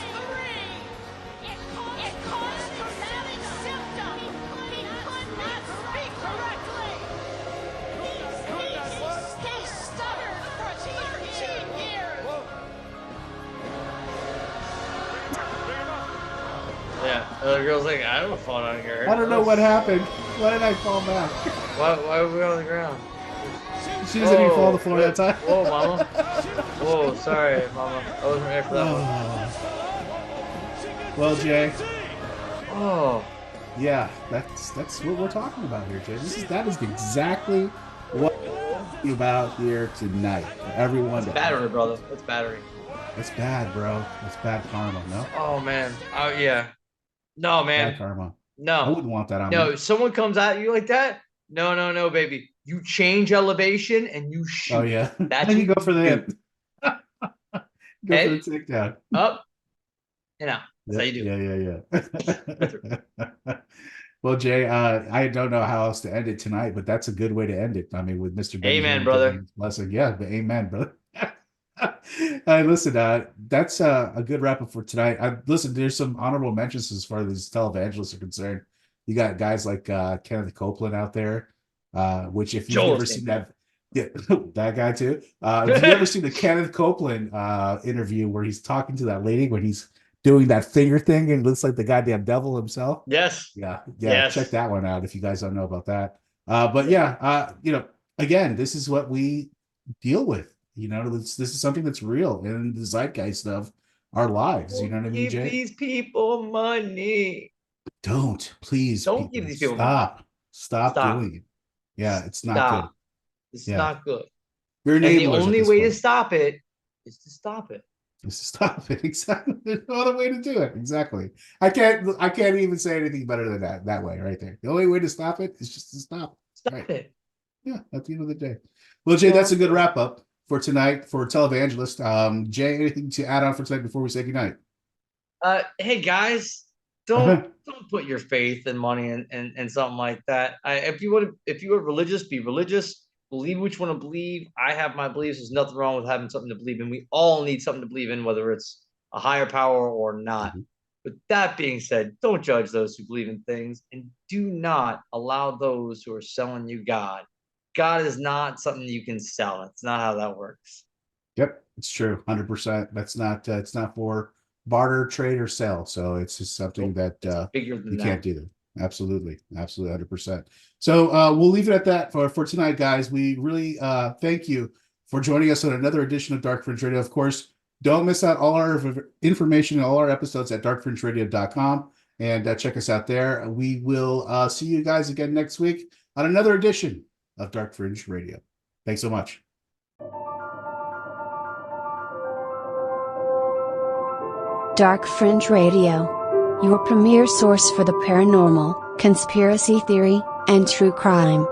Yeah, the girl's like, I don't fall down here. I don't know what happened. Why did I fall back? Why are we on the ground? She doesn't even fall on the floor that time. Whoa, mama. Whoa, sorry, mama. I wasn't ready for that one. Well, Jay. Oh. Yeah, that's what we're talking about here, Jay. That is exactly what we're about here tonight. For everyone. That's battery, brother. That's battery. That's bad, bro. That's bad karma, no? Oh, man. Oh, yeah. No, man. Bad karma. No. I wouldn't want that on me. No, someone comes at you like that. No, baby. You change elevation and you shoot. Oh, yeah. That's and you go for the hit. Go Head, for the takedown. Up and out. That's how you do it. Yeah. Well, Jay, I don't know how else to end it tonight, but that's a good way to end it. I mean, with Mr. Benny Amen, Hinn, brother. Blessing. Yeah, but amen, brother. Listen, that's a good wrap up for tonight. Listen, there's some honorable mentions as far as these televangelists are concerned. You got guys like Kenneth Copeland out there, which if you've ever seen that, yeah, that guy too. If you've ever seen the Kenneth Copeland interview where he's talking to that lady when he's doing that finger thing and it looks like the goddamn devil himself. Yes. Yeah. Yes. Check that one out if you guys don't know about that. But yeah, again, this is what we deal with. This is something that's real in the zeitgeist of our lives. You know what I mean, Jay? Give these people money. Please don't give these people money. Stop doing it. Yeah, it's not good. It's not good. And the only way to stop it is to stop it. Exactly. There's no other way to do it. Exactly. I can't even say anything better than that way right there. The only way to stop it is just to stop. Stop it. Yeah, at the end of the day. Well, Jay, that's a good wrap up for tonight for Televangelist. Jay, anything to add on for tonight before we say goodnight? Hey guys, don't put your faith and money in something like that. If you are religious, be religious. Believe what you want to believe. I have my beliefs. There's nothing wrong with having something to believe in. We all need something to believe in, whether it's a higher power or not. But that being said, don't judge those who believe in things, and do not allow those who are selling you God. God is not something you can sell. It's not how that works. Yep, it's true. 100%. That's not. It's not for barter, trade, or sell. So it's just something that you can't do. Absolutely 100%. So we'll leave it at that for tonight, guys. We really thank you for joining us on another edition of Dark Fringe Radio. Of course, don't miss out all our information and all our episodes at darkfringeradio.com, and check us out there. We will see you guys again next week on another edition of Dark Fringe Radio. Thanks so much. Dark Fringe Radio, your premier source for the paranormal, conspiracy theory, and true crime.